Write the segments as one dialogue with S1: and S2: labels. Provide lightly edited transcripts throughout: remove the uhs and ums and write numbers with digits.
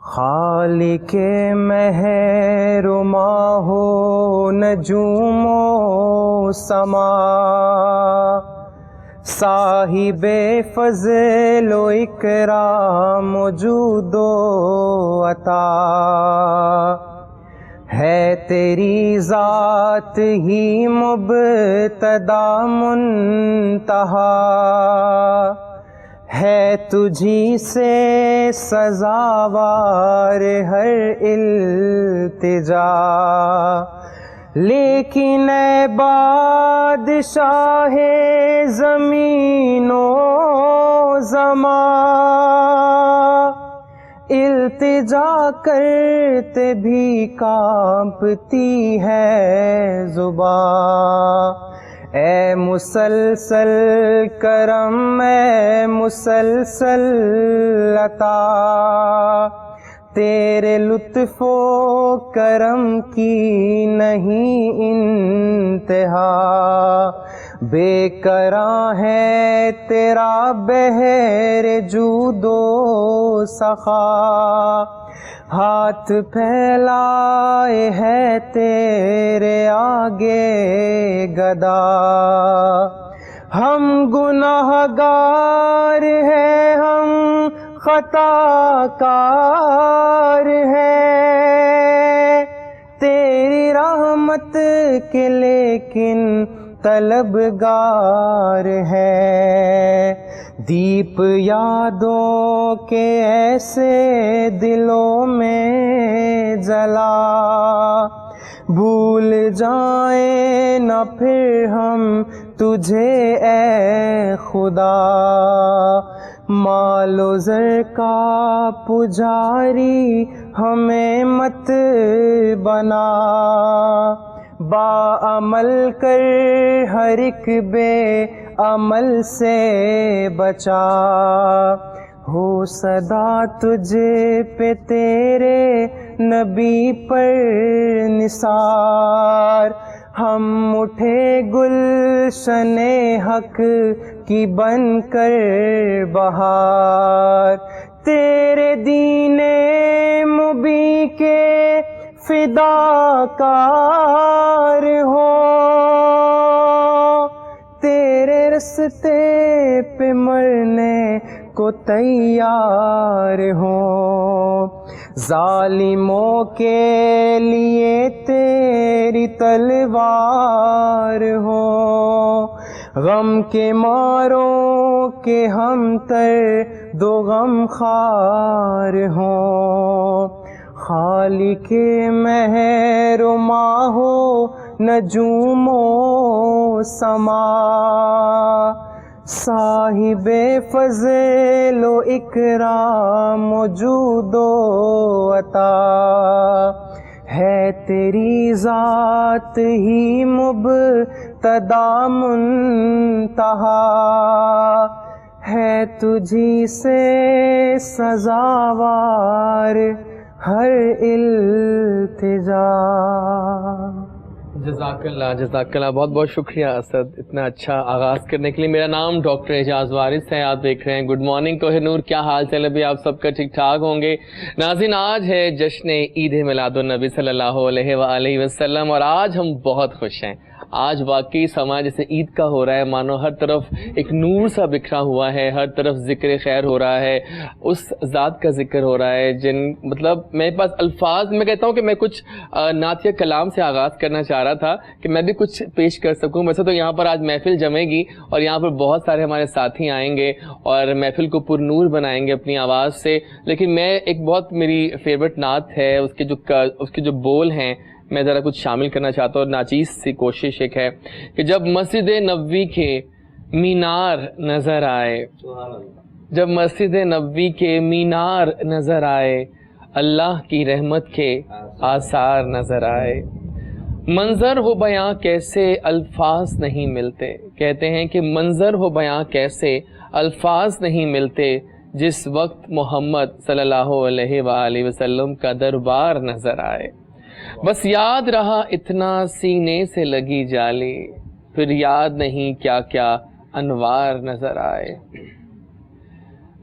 S1: خالق مہر و ماہ و نجوم و سما، صاحب فضل و اکرام و جود و عطا، ہے تیری ذات ہی مبتدا منتہا، ہے تجھی سے سزاوار ہر التجا، لیکن اے بادشاہ زمین و زمان، التجا کرتے بھی کانپتی ہے زبان، اے مسلسل کرم اے مسلسل عطا، تیرے لطف و کرم کی نہیں انتہا، بے کراں ہے تیرا بحر جود و سخا، ہاتھ پھیلائے ہے تیرے آگے گدا، ہم گناہ گار ہیں ہم خطا کار ہیں، تیری رحمت کے لیکن طلبگار ہے، دیپ یادوں کے ایسے دلوں میں جلا، بھول جائیں نہ پھر ہم تجھے اے خدا، مال و زر کا پجاری ہمیں مت بنا، با عمل کر ہر ایک بے عمل سے بچا، ہو صدا تجھ پہ تیرے نبی پر نثار، ہم اٹھے گلشن حق کی بن کر بہار، تیرے دین مبیں کے فدا کار ہو، تیرے رستے پہ مرنے کو تیار ہو، ظالموں کے لیے تیری تلوار ہو، غم کے ماروں کے ہم تر دو غم خوار ہوں، خالق مہر و ماہ و نجوم و سما، صاحب فضل و اکرام و جود و عطا، ہے تیری ذات ہی مبتدا منتہا، ہے تجھی سے سزاوار ہر التجا۔
S2: جزاک اللہ، بہت بہت شکریہ اسد، اتنا اچھا آغاز کرنے کے لیے۔ میرا نام ڈاکٹر اعجاز وارث ہے، آپ دیکھ رہے ہیں گڈ مارننگ کوہ نور۔ کیا حال چل ابھی آپ سب کا ٹھیک ٹھاک ہوں گے؟ ناظرین، آج ہے جشن عید میلاد النبی صلی اللہ علیہ وآلہ وسلم، اور آج ہم بہت خوش ہیں۔ آج واقعی سما جیسے عید کا ہو رہا ہے، مانو ہر طرف ایک نور سا بکھرا ہوا ہے، ہر طرف ذکر خیر ہو رہا ہے، اس ذات کا ذکر ہو رہا ہے جن مطلب میرے پاس الفاظ، میں کہتا ہوں کہ میں کچھ نعتیہ کلام سے آغاز کرنا چاہ رہا تھا کہ میں بھی کچھ پیش کر سکوں۔ ویسے تو یہاں پر آج محفل جمے گی اور یہاں پر بہت سارے ہمارے ساتھی آئیں گے اور محفل کو پر نور بنائیں گے اپنی آواز سے، لیکن میں ایک بہت میری فیوریٹ نعت ہے، اس کے جو بول ہیں میں ذرا کچھ شامل کرنا چاہتا ہوں۔ ناچیز سی کوشش ایک ہے کہ جب مسجد نبوی کے مینار نظر آئے، جب مسجد نبوی کے مینار نظر آئے، اللہ کی رحمت کے آثار نظر آئے، منظر ہو بیاں کیسے الفاظ نہیں ملتے، کہتے ہیں کہ منظر ہو بیاں کیسے الفاظ نہیں ملتے، جس وقت محمد صلی اللہ علیہ وآلہ وسلم کا دربار نظر آئے، بس یاد رہا اتنا سینے سے لگی جالی، پھر یاد نہیں کیا کیا انوار نظر آئے۔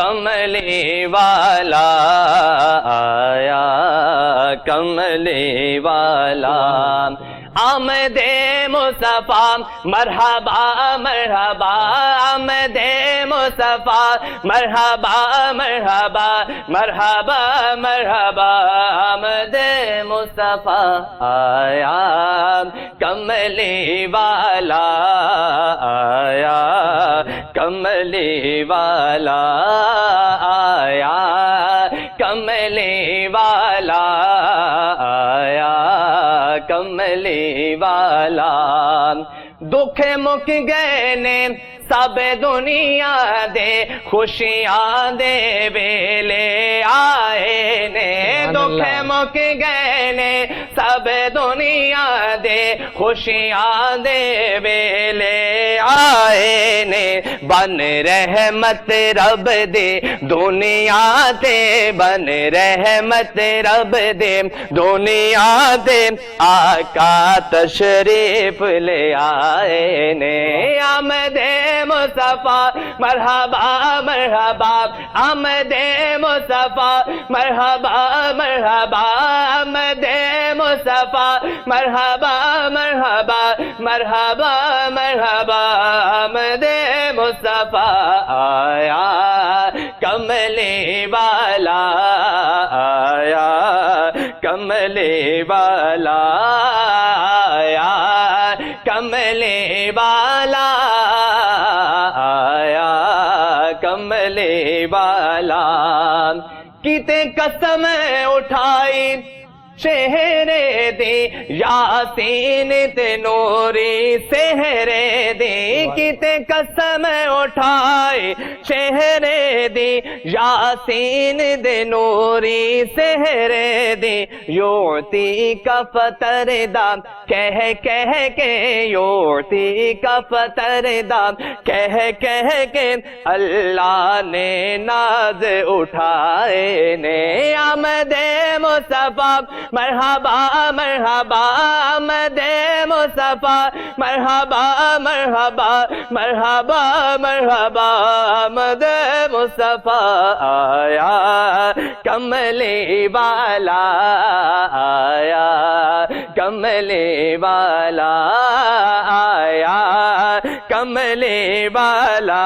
S3: کملی والا آیا کملی والا آمد مصطفیٰ مرحبا مرحبا آمد مصطفیٰ مرحبا مرحبا مرحبا مرحبا آمد مصطفیٰ آیا کملی والا آیا کملی والا آیا کملی والا آیا کملی والا دکھ مک گئے نے سب دنیا دے خوشیاں دے ویلے آئے نے دکھ مک گئے نے سب دنیا دے خوشیاں دے ویلے آئے نے بن رحمت رب دے دنیا تے بن رحمت رب دے دنیا تے آقا تشریف لے آئے نے آمد مصطفیٰ مرحبا مرحبا آمد مصطفیٰ مرحبا مرحبا آمد مصطفیٰ مرحبا مرحبا مرحبا مرحبا آمد مصطفیٰ آیا کملی والا آیا کملی والا آیا کملی والا آیا کملی والا کتے قسم اٹھائی چہرے دے یاسین تے نوری سہرے دے کتے قسم اٹھائے چہرے دے یاسین دے نوری سہرے دے یوتی کا فتر دا کہہ کے یوتی کا فتر دا کہہ کے اللہ نے ناز اٹھائے نے آمد مصطفیٰ مرحبا مرحبا آمد مصطفیٰ مرحبا مرحبا مرحبا مرحبا آمد مصطفیٰ آیا کملی والا آیا کملی والا آیا کملی والا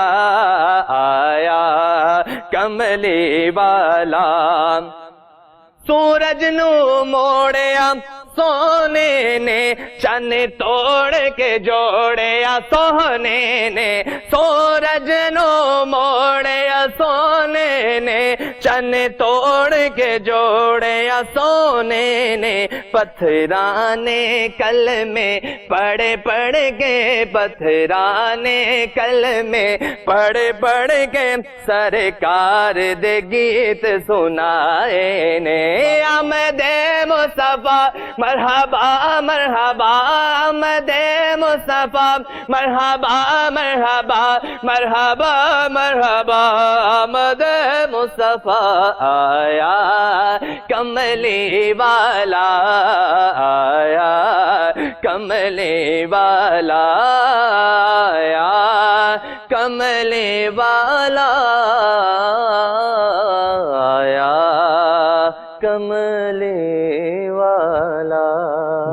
S3: آیا کملی والا سورج نو موڑیا سونے نے چن توڑ کے جوڑیا سونے نے سورج نو موڑیا سونے نے چن توڑ کے جوڑیا سونے نے پتھرانے کل میں پڑھ کے پتھرانے کل میں پڑھ کے سرکار دے گیت سنائے نے آمد مصطفیٰ مرحبا مرحبا آمد مصطفیٰ مرحبا مرحبا مرحبا مرحبا آمد مصطفیٰ آیا کملی والا آیا کملی والا آیا کملی والا آیا کملی والا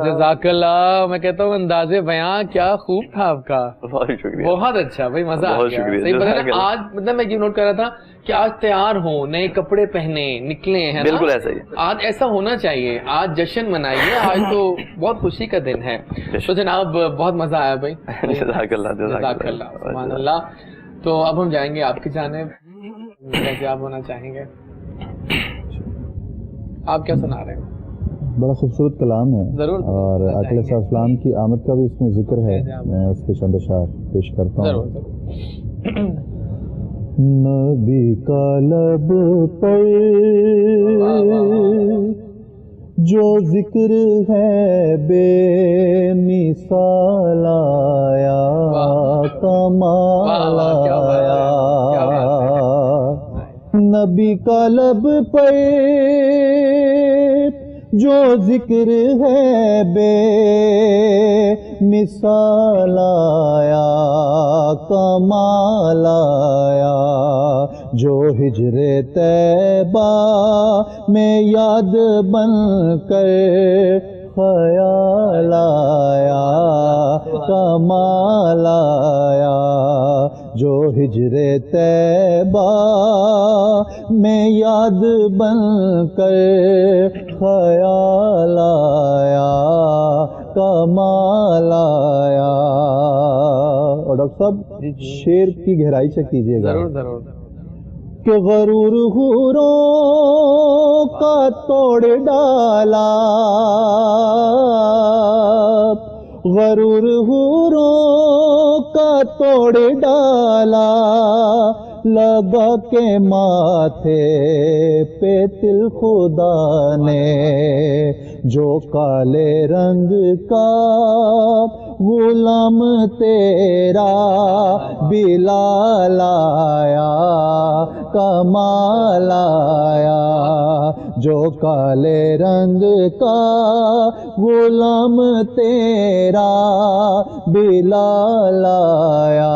S2: جزاک اللہ. میں کہتا ہوں انداز بیان کیا خوب تھا آپ کا,
S3: بہت شکریہ,
S2: بہت اچھا بھائی, مزہ آ گیا. صحیح بتا آج مطلب میں یہ نوٹ کر رہا تھا کہ آج تیار ہوں, نئے کپڑے پہنے نکلے ہیں,
S3: بالکل ایسا ہی
S2: آج ایسا ہونا چاہیے. آج جشن منائیے, آج تو بہت خوشی کا دن ہے. تو جناب بہت مزہ آیا بھائی,
S3: جزاک اللہ
S2: جزاک اللہ, سبحان اللہ. تو اب ہم جائیں گے آپ کی جانب, کیسے آپ ہونا چاہیں گے, آپ کیا سنا رہے ہیں؟
S4: بڑا خوبصورت کلام ہے
S2: ضرور,
S4: اور آقا علیہ السلام کی آمد کا بھی اس میں ذکر ہے, میں اس کے چند اشعار پیش کرتا ہوں. نبی کا لب پر جو ذکر ہے بے مثال آیا, کمال آیا. نبی کا لب پر جو ذکر ہے بے مثال آیا کمال آیا، جو ہجر طیبہ میں یاد بن کر خیال آیا کمال آیا، جو ہجر طیبہ میں یاد بن کر خیال آیا کمال آیا۔ اور ڈاکٹر صاحب شعر کی گہرائی چیک کیجیے گا کہ غرور حوروں کا توڑ ڈالا، غرور حوروں کا توڑ ڈالا، لگا کے ماتھے پہ تل خدا نے، جو کالے رنگ کا غلام تیرا بلال آیا کمال آیا، جو کالے رنگ کا غلام تیرا بلال آیا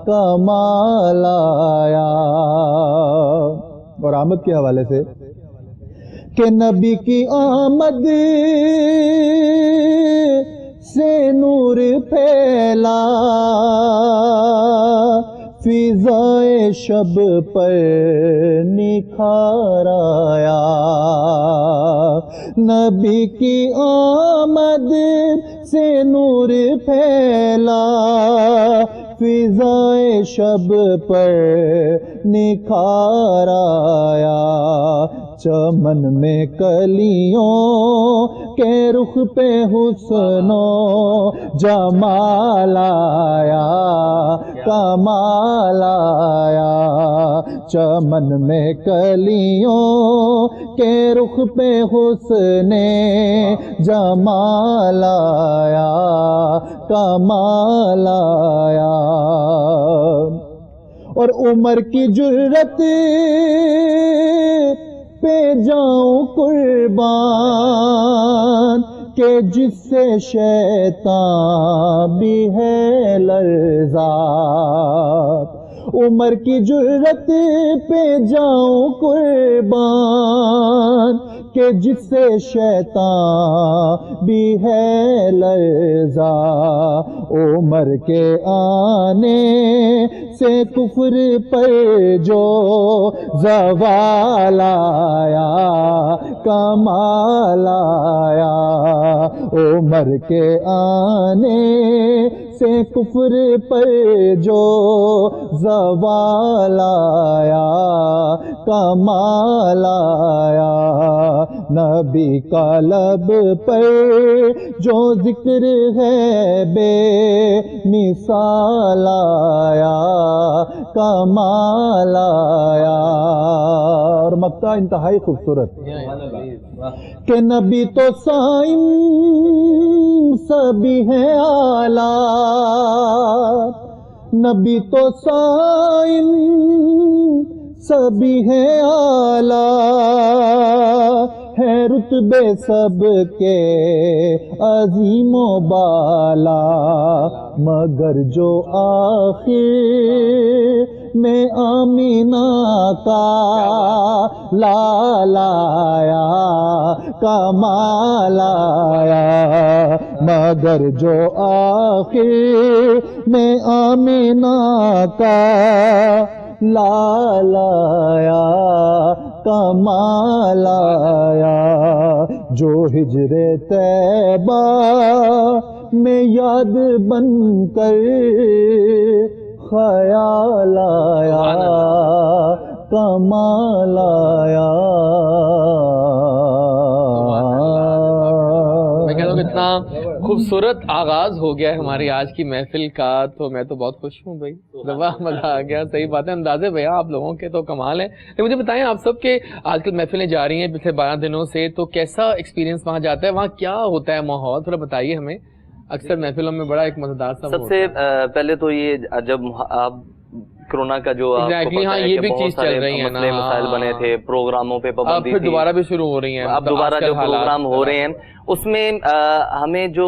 S4: کمال آیا۔ اور آمد کے حوالے سے کہ نبی کی آمد سے نور پھیلا، فضائے شب پر نکھار آیا، نبی کی آمد سے نور پھیلا، فضائے شب پر نکھار آیا، چمن میں کلیوں کے رخ پہ حسن و جمال آیا کمال آیا، چمن میں کلیوں کے رخ پہ حسن جمال آیا کمال آیا۔ اور عمر کی جرت پہ جاؤں قربان کہ جس سے شیطان بھی ہے لرزا، عمر کی جرت پہ جاؤں قربان کہ جس سے شیطان بھی ہے لرزا، عمر کے آنے سے کفر پر جو زوال آیا کمال آیا، عمر کے آنے سے کفر پر جو زوال آیا کمال آیا، نبی کا لب پر جو ذکر ہے بے مثال آیا کمال آیا۔ اور مقطع انتہائی خوبصورت کہ نبی تو سائن سبھی ہیں اعلیٰ، نبی تو سائن سبھی ہیں اعلیٰ، ہے رتبے سب کے عظیم و بالا، مگر جو آخر میں آمینہ کا لال آیا کمال آیا، مگر جو آخر میں آمینہ کا لال آیا کمال آیا، جو ہجر طیبہ میں یاد بن کر خیال آیا کمال آیا۔
S2: میں کہتا ہوں اتنا خوبصورت آغاز ہو گیا ہے ہماری آج کی محفل کا، تو میں تو بہت خوش ہوں بھائی، دبا مزہ آ گیا، صحیح بات ہے، اندازے بھیا آپ لوگوں کے تو کمال ہے۔ لیکن مجھے بتائیں آپ سب کے آج کل محفلیں جا رہی ہیں پچھلے 12 دنوں سے، تو کیسا ایکسپیرینس وہاں جاتا ہے، وہاں کیا ہوتا ہے ماحول، تھوڑا بتائیے ہمیں۔ اکثر محفلوں میں بڑا ایک مزیدار سا
S3: سب سے پہلے تو یہ جب آپ کرونا کا جو
S2: ہاں یہ بھی چیز چل رہی ہے،
S3: مسائل بنے تھے، پروگراموں پہ پابندی
S2: تھی، دوبارہ بھی شروع ہو رہی ہیں،
S3: اب دوبارہ جو پروگرام ہو رہے ہیں اس میں ہمیں جو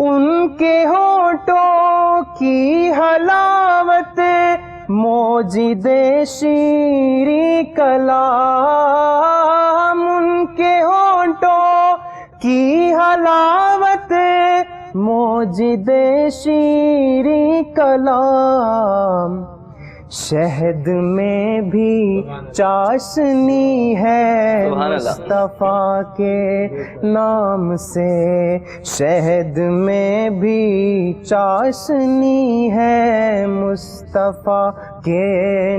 S1: ان کے ہونٹوں کی حلاوت موجد شیریں کلام، ان کے ہونٹوں کی حلاوت موجد شیریں کلام، شہد میں بھی چاشنی ہے مصطفیٰ کے نام سے، شہد میں بھی چاشنی ہے مصطفیٰ کے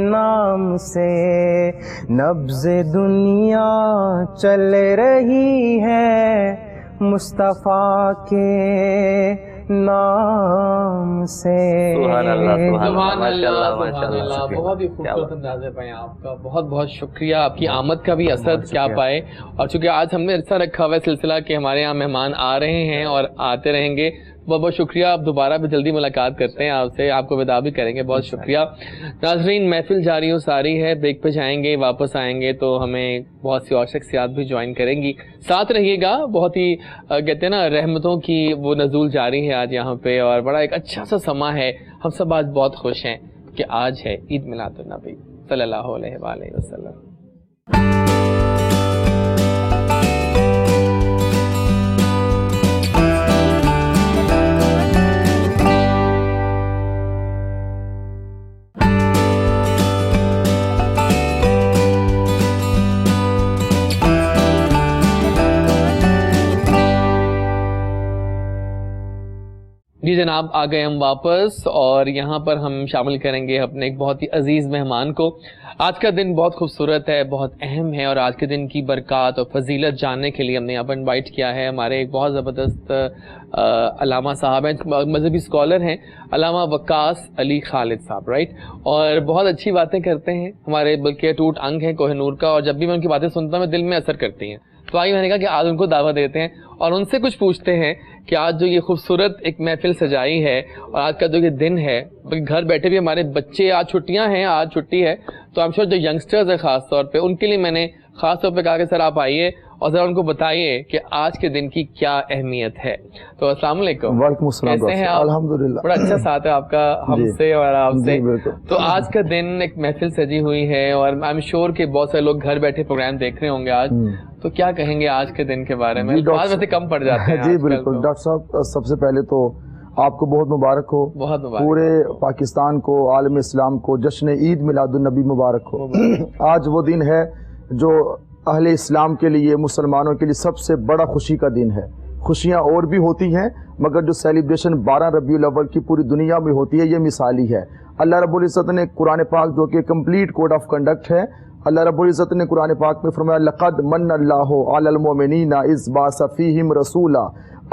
S1: نام سے، نبض دنیا چل رہی ہے مصطفیٰ کے نام سے۔
S3: سبحان اللہ،
S2: سبحان اللہ،
S3: ماشاء
S2: سبحان اللہ، بہت ہی خوبصورت انداز ہے بھائی آپ کا، بہت بہت شکریہ، آپ کی آمد کا بھی اثر کیا پائے، اور چونکہ آج ہم نے ایسا رکھا ہوا ہے سلسلہ کہ ہمارے یہاں مہمان آ رہے ہیں اور آتے رہیں گے، بہت بہت شکریہ، آپ دوبارہ بھی جلدی ملاقات کرتے ہیں آپ سے، آپ کو وداع بھی کریں گے، بہت شکریہ۔ ناظرین، محفل جاری و ساری ہے، بریک پہ جائیں گے، واپس آئیں گے تو ہمیں بہت سی اور شخصیات بھی جوائن کریں گی، ساتھ رہیے گا، بہت ہی کہتے ہیں نا رحمتوں کی وہ نزول جاری ہے آج یہاں پہ، اور بڑا ایک اچھا سا سما ہے، ہم سب آج بہت خوش ہیں کہ آج ہے عید میلاد النبی صلی اللہ علیہ وآلہ وسلم۔ جی جناب، آ گئے ہم واپس، اور یہاں پر ہم شامل کریں گے اپنے ایک بہت ہی عزیز مہمان کو۔ آج کا دن بہت خوبصورت ہے، بہت اہم ہے، اور آج کے دن کی برکات اور فضیلت جاننے کے لیے ہم نے یہاں پر انوائٹ کیا ہے ہمارے ایک بہت زبردست علامہ صاحب ہیں، مذہبی اسکالر ہیں، علامہ وقاص علی خالد صاحب، رائٹ، اور بہت اچھی باتیں کرتے ہیں، ہمارے بلکہ ٹوٹ انگ ہیں کوہ نور کا، اور جب بھی میں ان کی باتیں سنتا ہوں میں دل میں اثر کرتی ہیں، تو آئیے میں نے کہا کہ آج ان کو دعوت دیتے ہیں اور ان سے کچھ پوچھتے ہیں کہ آج جو یہ خوبصورت ایک محفل سجائی ہے اور آج کا جو یہ دن ہے، گھر بیٹھے بھی ہمارے بچے، آج چھٹیاں ہیں، آج چھٹی ہے، تو I'm sure جو ینگسٹرز ہیں خاص طور پہ ان کے لیے میں نے خاص طور پہ کہا کہ سر آپ آئیے اور ذرا ان کو بتائیے کہ آج کے دن کی کیا اہمیت ہے۔ تو السلام علیکم۔
S4: وعلیکم السلام،
S2: کیسے ہیں آپ؟
S4: الحمدللہ،
S2: بڑا اچھا ساتھ ہے آپ کا ہم سے اور آپ سے۔ تو آج کا دن ایک محفل سجی ہوئی ہے اور I'm sure کہ بہت سارے لوگ گھر بیٹھے پروگرام دیکھ رہے ہوں گے آج، تو کیا کہیں گے آج کے دن کے بارے میں؟ الفاظ ویسے کم پڑ جاتے ہیں۔
S5: جی بالکل ڈاکٹر صاحب، سب سے پہلے تو آپ کو بہت مبارک ہو،
S2: بہت مبارک،
S5: پورے پاکستان کو، عالم اسلام کو جشن عید میلاد النبی مبارک ہو۔ آج وہ دن ہے جو اہل اسلام کے لیے، مسلمانوں کے لیے سب سے بڑا خوشی کا دن ہے۔ خوشیاں اور بھی ہوتی ہیں مگر جو سیلیبریشن 12 ربیع الاول کی پوری دنیا میں ہوتی ہے یہ مثالی ہے۔ اللہ رب العزت نے قرآن پاک جو کہ کمپلیٹ کوڈ آف کنڈکٹ ہے، اللہ رب العزت نے قرآن پاک میں فرمایا لقد من اللہ علی المؤمنین اذ بعث فیہم رسولا۔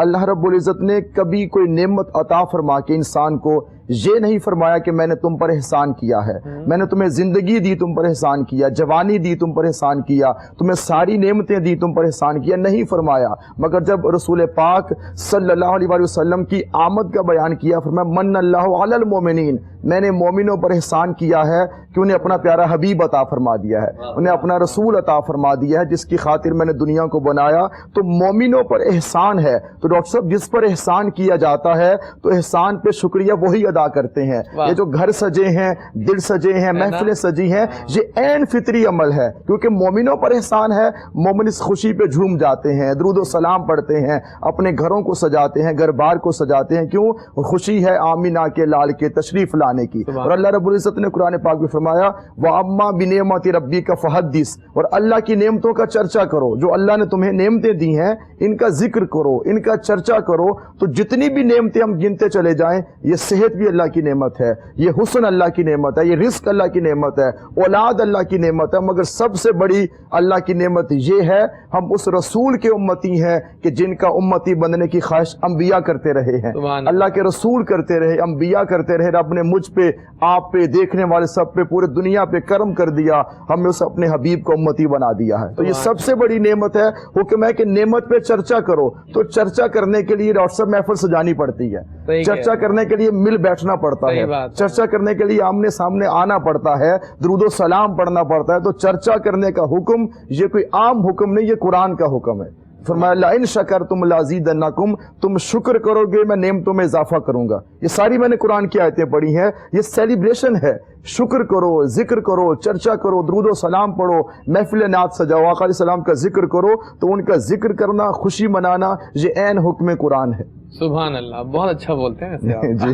S5: اللہ رب العزت نے کبھی کوئی نعمت عطا فرما کے انسان کو یہ نہیں فرمایا کہ میں نے تم پر احسان کیا ہے، میں نے تمہیں زندگی دی تم پر احسان کیا، جوانی دی تم پر احسان کیا، تمہیں ساری نعمتیں دی تم پر احسان کیا، نہیں فرمایا۔ مگر جب رسول پاک صلی اللہ علیہ وآلہ وسلم کی آمد کا بیان کیا، فرمایا من اللہ علی المؤمنین، میں نے مومنوں پر احسان کیا ہے کہ انہیں اپنا پیارا حبیب عطا فرما دیا ہے، انہیں اپنا رسول عطا فرما دیا ہے جس کی خاطر میں نے دنیا کو بنایا۔ تو مومنوں پر احسان ہے، تو ڈاکٹر صاحب جس پر احسان کیا جاتا ہے تو احسان پہ شکریہ وہی ادا کرتے ہیں۔ یہ جو گھر سجے ہیں، دل سجے ہیں، محفلیں سجی ہیں، یہ عین فطری عمل ہے، کیونکہ مومنوں پر احسان ہے۔ مومن اس خوشی پہ جھوم جاتے ہیں، درود و سلام پڑھتے ہیں، اپنے گھروں کو سجاتے ہیں، گھر بار کو سجاتے ہیں، کیوں؟ خوشی ہے آمینہ کے لال کے تشریف لانے کی۔ اور اللہ رب العزت نے قرآن پاک میں فرمایا وَأَمَّا بِنِعْمَةِ رَبِّكَ فَحَدِّثْ، اور اللہ کی نعمتوں کا چرچا کرو، جو اللہ نے تمہیں نعمتیں دی ہیں ان کا ذکر کرو، ان کا چرچا کرو۔ تو جتنی بھی نعمتیں ہم گنتے چلے جائیں، یہ صحت بھی اللہ کی نعمت ہے، یہ حسن اللہ کی نعمت ہے، یہ رزق اللہ کی نعمت ہے، اولاد اللہ کی نعمت ہے، مگر سب سے بڑی اللہ کی نعمت یہ ہے ہم اس رسول کے امتی ہیں کہ جن کا امتی بننے کی خواہش انبیاء کرتے رہے ہیں، اللہ کے رسول کرتے رہے، انبیاء کرتے رہے۔ رب نے مجھ پہ، آپ پہ، دیکھنے والے سب پہ، پورے دنیا پہ کرم کر دیا، ہمیں اس اپنے حبیب کو امتی بنا دیا ہے۔ تو یہ سب سے بڑی نعمت ہے۔ حکم ہے کہ نعمت پہ چرچا کرو، تو چرچا کرنے کے لیے ڈاکٹر صاحب محفل سجانی پڑتی ہے، چرچا کرنے کے لیے مل بیٹھنا پڑتا ہے، چرچا کرنے کے لیے آمنے سامنے آنا پڑتا ہے، درود و سلام پڑھنا پڑتا ہے۔ تو چرچا کرنے کا حکم یہ کوئی عام حکم نہیں، یہ قرآن کا حکم ہے۔ فرمایا لئن شکرتم لازیدنکم، تم شکر کرو گے میں نعمتوں میں اضافہ کروں گا. یہ ساری میں نے قرآن کی آیتیں پڑھی ہیں. یہ سیلیبریشن ہے، شکر کرو، ذکر کرو، چرچا کرو، درود و سلام پڑھو، محفل نعت سجاؤ، آقا علیہ السلام کا ذکر کرو. تو ان کا ذکر کرنا، خوشی منانا، یہ عین حکم قرآن ہے.
S2: سبحان اللہ، بہت اچھا بولتے ہیں ایسے آپ.
S5: جی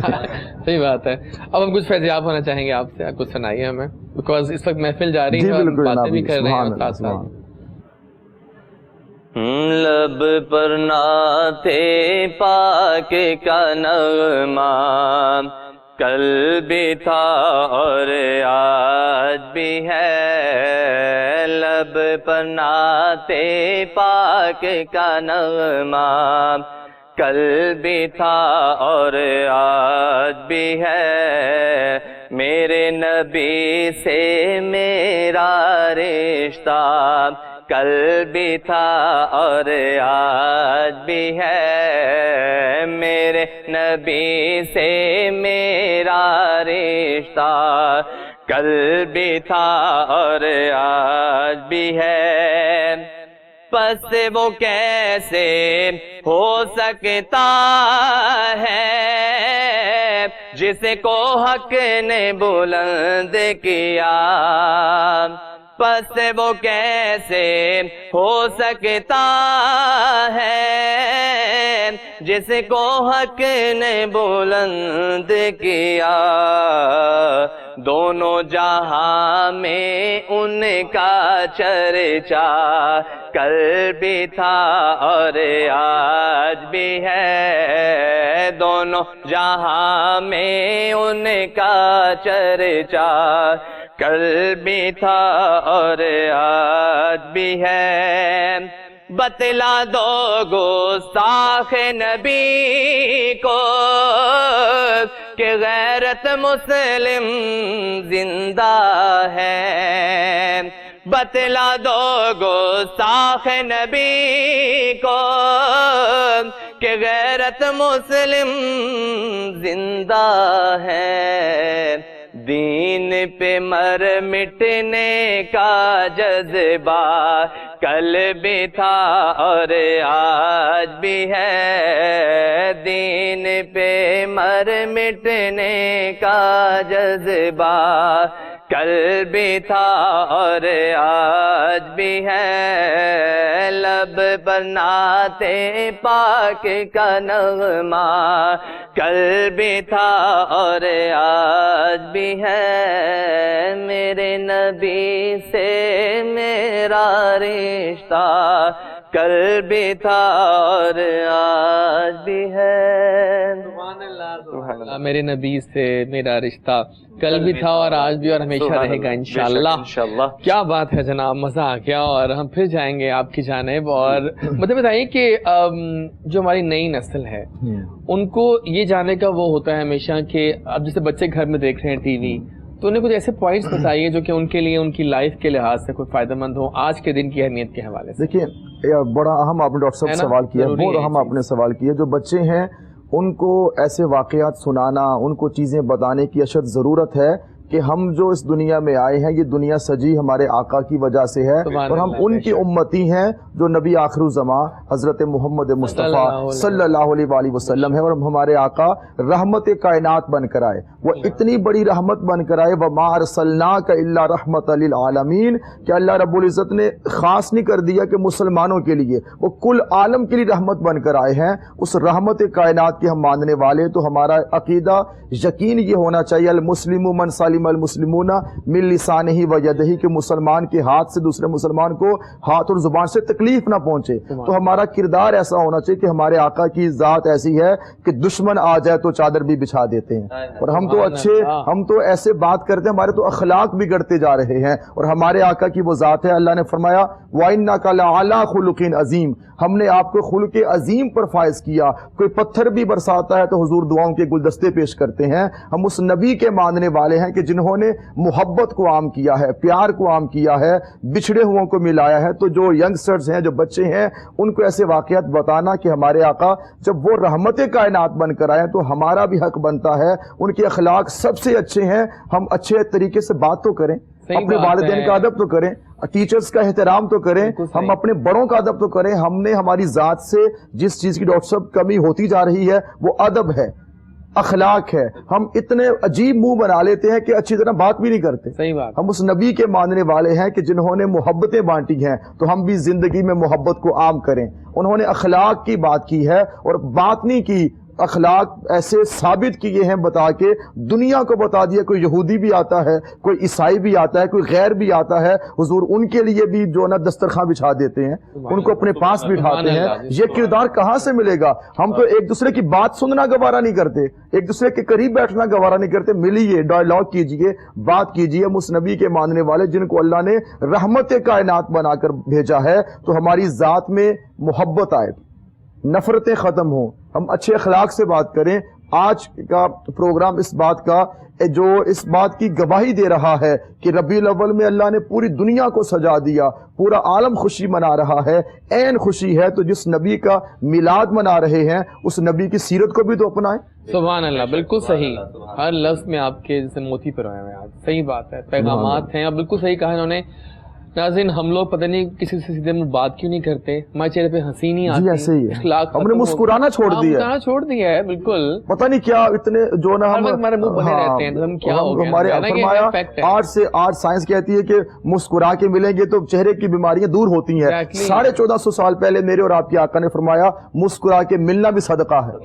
S2: صحیح بات ہے. اب ہم کچھ فیضیاب ہونا چاہیں گے آپ سے، کچھ سنائیے ہمیں، بیکاز اس وقت محفل جاری ہے اور باتیں بھی کر رہے ہیں ساتھ ساتھ.
S3: لب پر نعت پاک کا نغمہ کل بھی تھا اور آج بھی ہے. لب پر نعت پاک کا نغمہ کل بھی تھا اور آج بھی ہے. میرے نبی سے میرا رشتہ کل بھی تھا اور آج بھی ہے. میرے نبی سے میرا رشتہ کل بھی تھا اور آج بھی ہے. پس وہ کیسے ہو سکتا ہے جس کو حق نے بلند کیا. پس وہ کیسے ہو سکتا ہے جس کو حق نے بلند کیا. دونوں جہاں میں ان کا چرچا کل بھی تھا اور آج بھی ہے. دونوں جہاں میں ان کا چرچا کل بھی تھا اور آج بھی ہے. بتلا دو گستاخ نبی کو کہ غیرت مسلم زندہ ہے. بتلا دو گستاخ نبی کو کہ غیرت مسلم زندہ ہے. دین پہ مر مٹنے کا جذبہ کل بھی تھا اور آج بھی ہے. دین پہ مر مٹنے کا جذبہ کل بھی تھا اور آج بھی ہے. لب پر نعت پاک کا نغمہ کل بھی تھا اور آج بھی ہے. میرے نبی سے میرا رشتہ کل بھی تھا اور آج بھی ہے.
S2: سبحان اللہ. میرے نبی سے میرا رشتہ کل بھی تھا اور آج بھی اور ہمیشہ رہے گا انشاءاللہ. کیا بات ہے جناب، مزہ آ گیا. اور ہم پھر جائیں گے آپ کی جانب. اور مجھے بتائیے کہ جو ہماری نئی نسل ہے ان کو یہ جاننے کا وہ ہوتا ہے ہمیشہ کہ اب جیسے بچے گھر میں دیکھ رہے ہیں ٹی وی، تو انہیں کچھ ایسے پوائنٹس بتائیے جو کہ ان کے لیے ان کی لائف کے لحاظ سے کوئی فائدہ مند ہو آج کے دن کی اہمیت کے حوالے سے.
S5: دیکھیے بڑا اہم آپ نے ڈاکٹر صاحب سوال کیا، بہت اہم آپ نے سوال کیا. جو بچے ہیں ان کو ایسے واقعات سنانا، ان کو چیزیں بتانے کی اشد ضرورت ہے کہ ہم جو اس دنیا میں آئے ہیں یہ دنیا سجی ہمارے آقا کی وجہ سے ہے، اور ہم ان کی امتی ہیں جو نبی آخر الزمان حضرت محمد مصطفیٰ صلی اللہ علیہ وآلہ وسلم ہے. اور ہمارے آقا رحمت کائنات بن کر آئے. وہ اتنی بڑی رحمت بن کر آئے، وَمَا أَرْسَلْنَاكَ إِلَّا رَحْمَةً لِلْعَالَمِينَ، کہ اللہ رب العزت نے خاص نہیں کر دیا کہ مسلمانوں کے لیے، وہ کل عالم کے لیے رحمت بن کر آئے ہیں. اس رحمت کائنات کے ہم ماننے والے. تو ہمارا عقیدہ یقین یہ ہونا چاہیے المسلم من سالم المسلمون من لسانہ و یدہ، کہ مسلمان کے ہاتھ سے دوسرے مسلمان کو ہاتھ اور زبان سے تکلیف نہ پہنچے. تو ہمارا کردار ایسا ہونا چاہیے کہ ہمارے آقا کی ذات ایسی ہے کہ دشمن آ جائے تو چادر بھی بچھا دیتے ہیں. اور ہم تو اچھے، ہم تو ایسے بات کرتے ہیں، ہمارے تو اخلاق بگڑتے جا رہے ہیں. اور ہمارے آقا کی وہ ذات ہے، اللہ نے فرمایا وَإِنَّكَ لَعَلَىٰ خُلُقٍ عَظِيمٍ، ہم نے آپ کو خلق عظیم پر فائز کیا. کوئی پتھر بھی برساتا ہے تو حضور دعاؤں کے گلدستے پیش کرتے ہیں. ہم اس نبی کے ماننے والے ہیں کہ جنہوں نے محبت کو عام کیا ہے، پیار کو عام کیا ہے، بچھڑے ہوں کو ملایا ہے. تو جو ینگسٹرز ہیں، جو بچے ہیں، ان کو ایسے واقعات بتانا کہ ہمارے آقا جب وہ رحمت کائنات بن کر آئے تو ہمارا بھی حق بنتا ہے. ان کے اخلاق سب سے اچھے ہیں، ہم اچھے طریقے سے بات تو کریں. اپنے والدین کا ادب تو کریں, ٹیچرز کا احترام تو کریں, ہم اپنے بڑوں کا ادب تو کریں. ہم نے ہماری ذات سے جس چیز کی ڈاکٹر صاحب کمی ہوتی جا رہی ہے وہ ادب ہے, اخلاق ہے. ہم اتنے عجیب منہ بنا لیتے ہیں کہ اچھی طرح بات بھی نہیں کرتے.
S2: صحیح بات.
S5: ہم اس نبی کے ماننے والے ہیں کہ جنہوں نے محبتیں بانٹی ہیں, تو ہم بھی زندگی میں محبت کو عام کریں. انہوں نے اخلاق کی بات کی ہے اور بات نہیں کی, اخلاق ایسے ثابت کیے ہیں بتا کے, دنیا کو بتا دیا کوئی یہودی بھی آتا ہے, کوئی عیسائی بھی آتا ہے, کوئی غیر بھی آتا ہے, حضور ان کے لیے بھی جو نا دسترخوان بچھا دیتے ہیں, ان کو اپنے پاس بٹھاتے ہیں. یہ کردار کہاں سے ملے گا؟ ہم تو ایک دوسرے کی بات سننا گوارا نہیں کرتے, ایک دوسرے کے قریب بیٹھنا گوارا نہیں کرتے. ملیے, ڈائلاگ کیجئے, بات کیجئے. ہم اس نبی کے ماننے والے جن کو اللہ نے رحمت کائنات بنا کر بھیجا ہے, تو ہماری ذات میں محبت آئے, نفرتیں ختم ہوں, ہم اچھے اخلاق سے بات کریں. آج کا پروگرام اس بات کا جو اس بات کی گواہی دے رہا ہے کہ ربیع الاول میں اللہ نے پوری دنیا کو سجا دیا, پورا عالم خوشی منا رہا ہے, عین خوشی ہے. تو جس نبی کا میلاد منا رہے ہیں اس نبی کی سیرت کو بھی تو اپنائیں.
S2: سبحان اللہ, بالکل صحیح. ہر لفظ میں آپ کے جیسے موتی پروئے ہوئے ہیں. صحیح بات ہے, پیغامات ہیں. اور بالکل صحیح کہا انہوں نے. ناظرین, ہم لوگ پتہ نہیں کسی سے سیدھے میں بات کیوں نہیں کرتے, ہمارے چہرے پہ ہنسی نہیں آتی.
S5: جی ایسے ہی ہے,
S2: اخلاق
S5: ہم نے مسکرانا چھوڑ دیا,
S2: مسکرانا چھوڑ دیا ہے. بالکل
S5: پتہ نہیں کیا اتنے جو نا
S2: ہمارے منہ بنے رہتے ہیں, ہم کیا ہو گیا.
S5: ہمارے فرمایا آج سائنس کہتی ہے کہ مسکرا کے ملیں گے تو چہرے کی بیماریاں دور ہوتی ہیں. 1450 سال پہلے میرے اور آپ کے آقا نے فرمایا مسکرا کے ملنا بھی صدقہ ہے.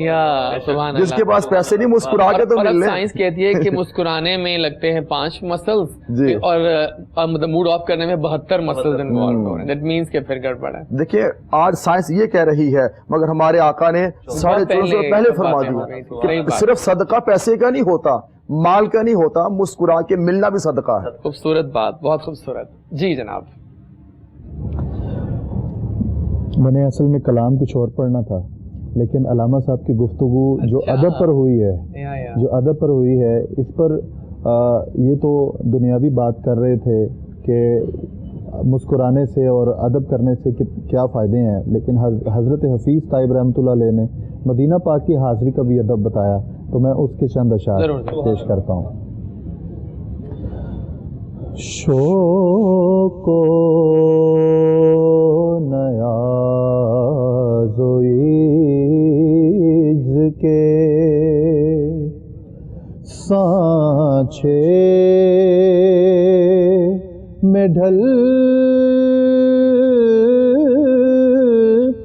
S5: جس کے پاس پیسے نہیں مسکرا کے تو مل لیں.
S2: سائنس کہتی ہے کہ مسکرانے میں لگتے ہیں 5 مسلز اور مطلب موڈ آف کرنے میں 72 مسلز. That means کہ پھر گڑبڑ ہے.
S5: دیکھیں آج سائنس یہ کہہ رہی ہے, مگر ہمارے آقا نے 1450 پہلے فرما دیا کہ صرف صدقہ پیسے کا نہیں ہوتا, مال کا نہیں ہوتا, مسکرا کے ملنا بھی صدقہ ہے.
S2: خوبصورت بات, بہت خوبصورت. جی جناب.
S4: میں نے اصل میں کلام کچھ اور پڑھنا تھا, لیکن علامہ صاحب کی گفتگو جو ادب پر ہوئی ہے, اس پر یہ تو دنیاوی بات کر رہے تھے کہ مسکرانے سے اور ادب کرنے سے کیا فائدے ہیں, لیکن حضرت حفیظ طیب رحمۃ اللہ علیہ نے مدینہ پاک کی حاضری کا بھی ادب بتایا, تو میں اس کے چند اشعار پیش کرتا ہوں. شوق کو نیاز و عجز کے سانچے میں ڈھل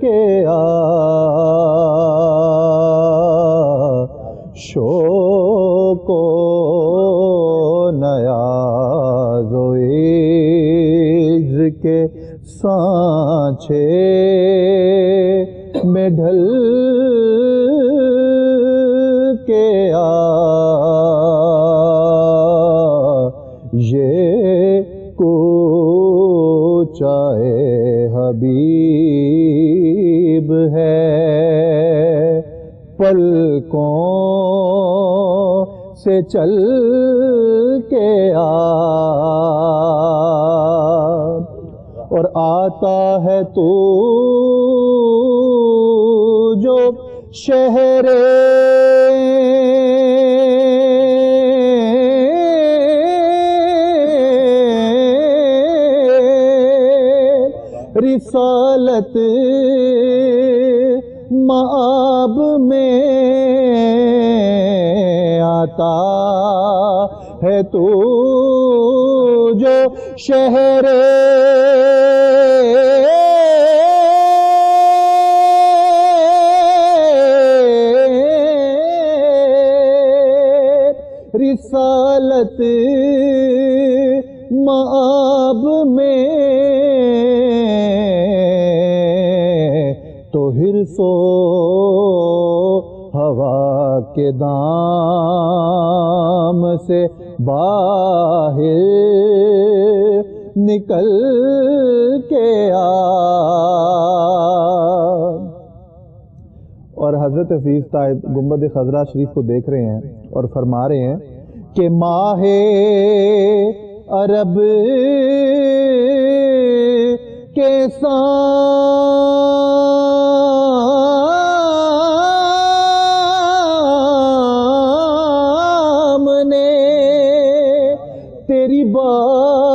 S4: کے آ, شوق و نیاز و عجز کے سانچے میں ڈھل کے آ, یہ کوچائے حبیب ہے, پلکوں سے چل کے آ, اور آتا ہے تو جو شہر رسالت مآب میں آتا ہے تو جو شہر رسالت مآب میں, تو حرص و ہوا کے دام سے باہر نکل کے آ. اور حضرت حفیظ طیب گنبد خضرا شریف کو دیکھ رہے ہیں اور فرما رہے ہیں کہ ماہ عرب کے سامنے تیری بات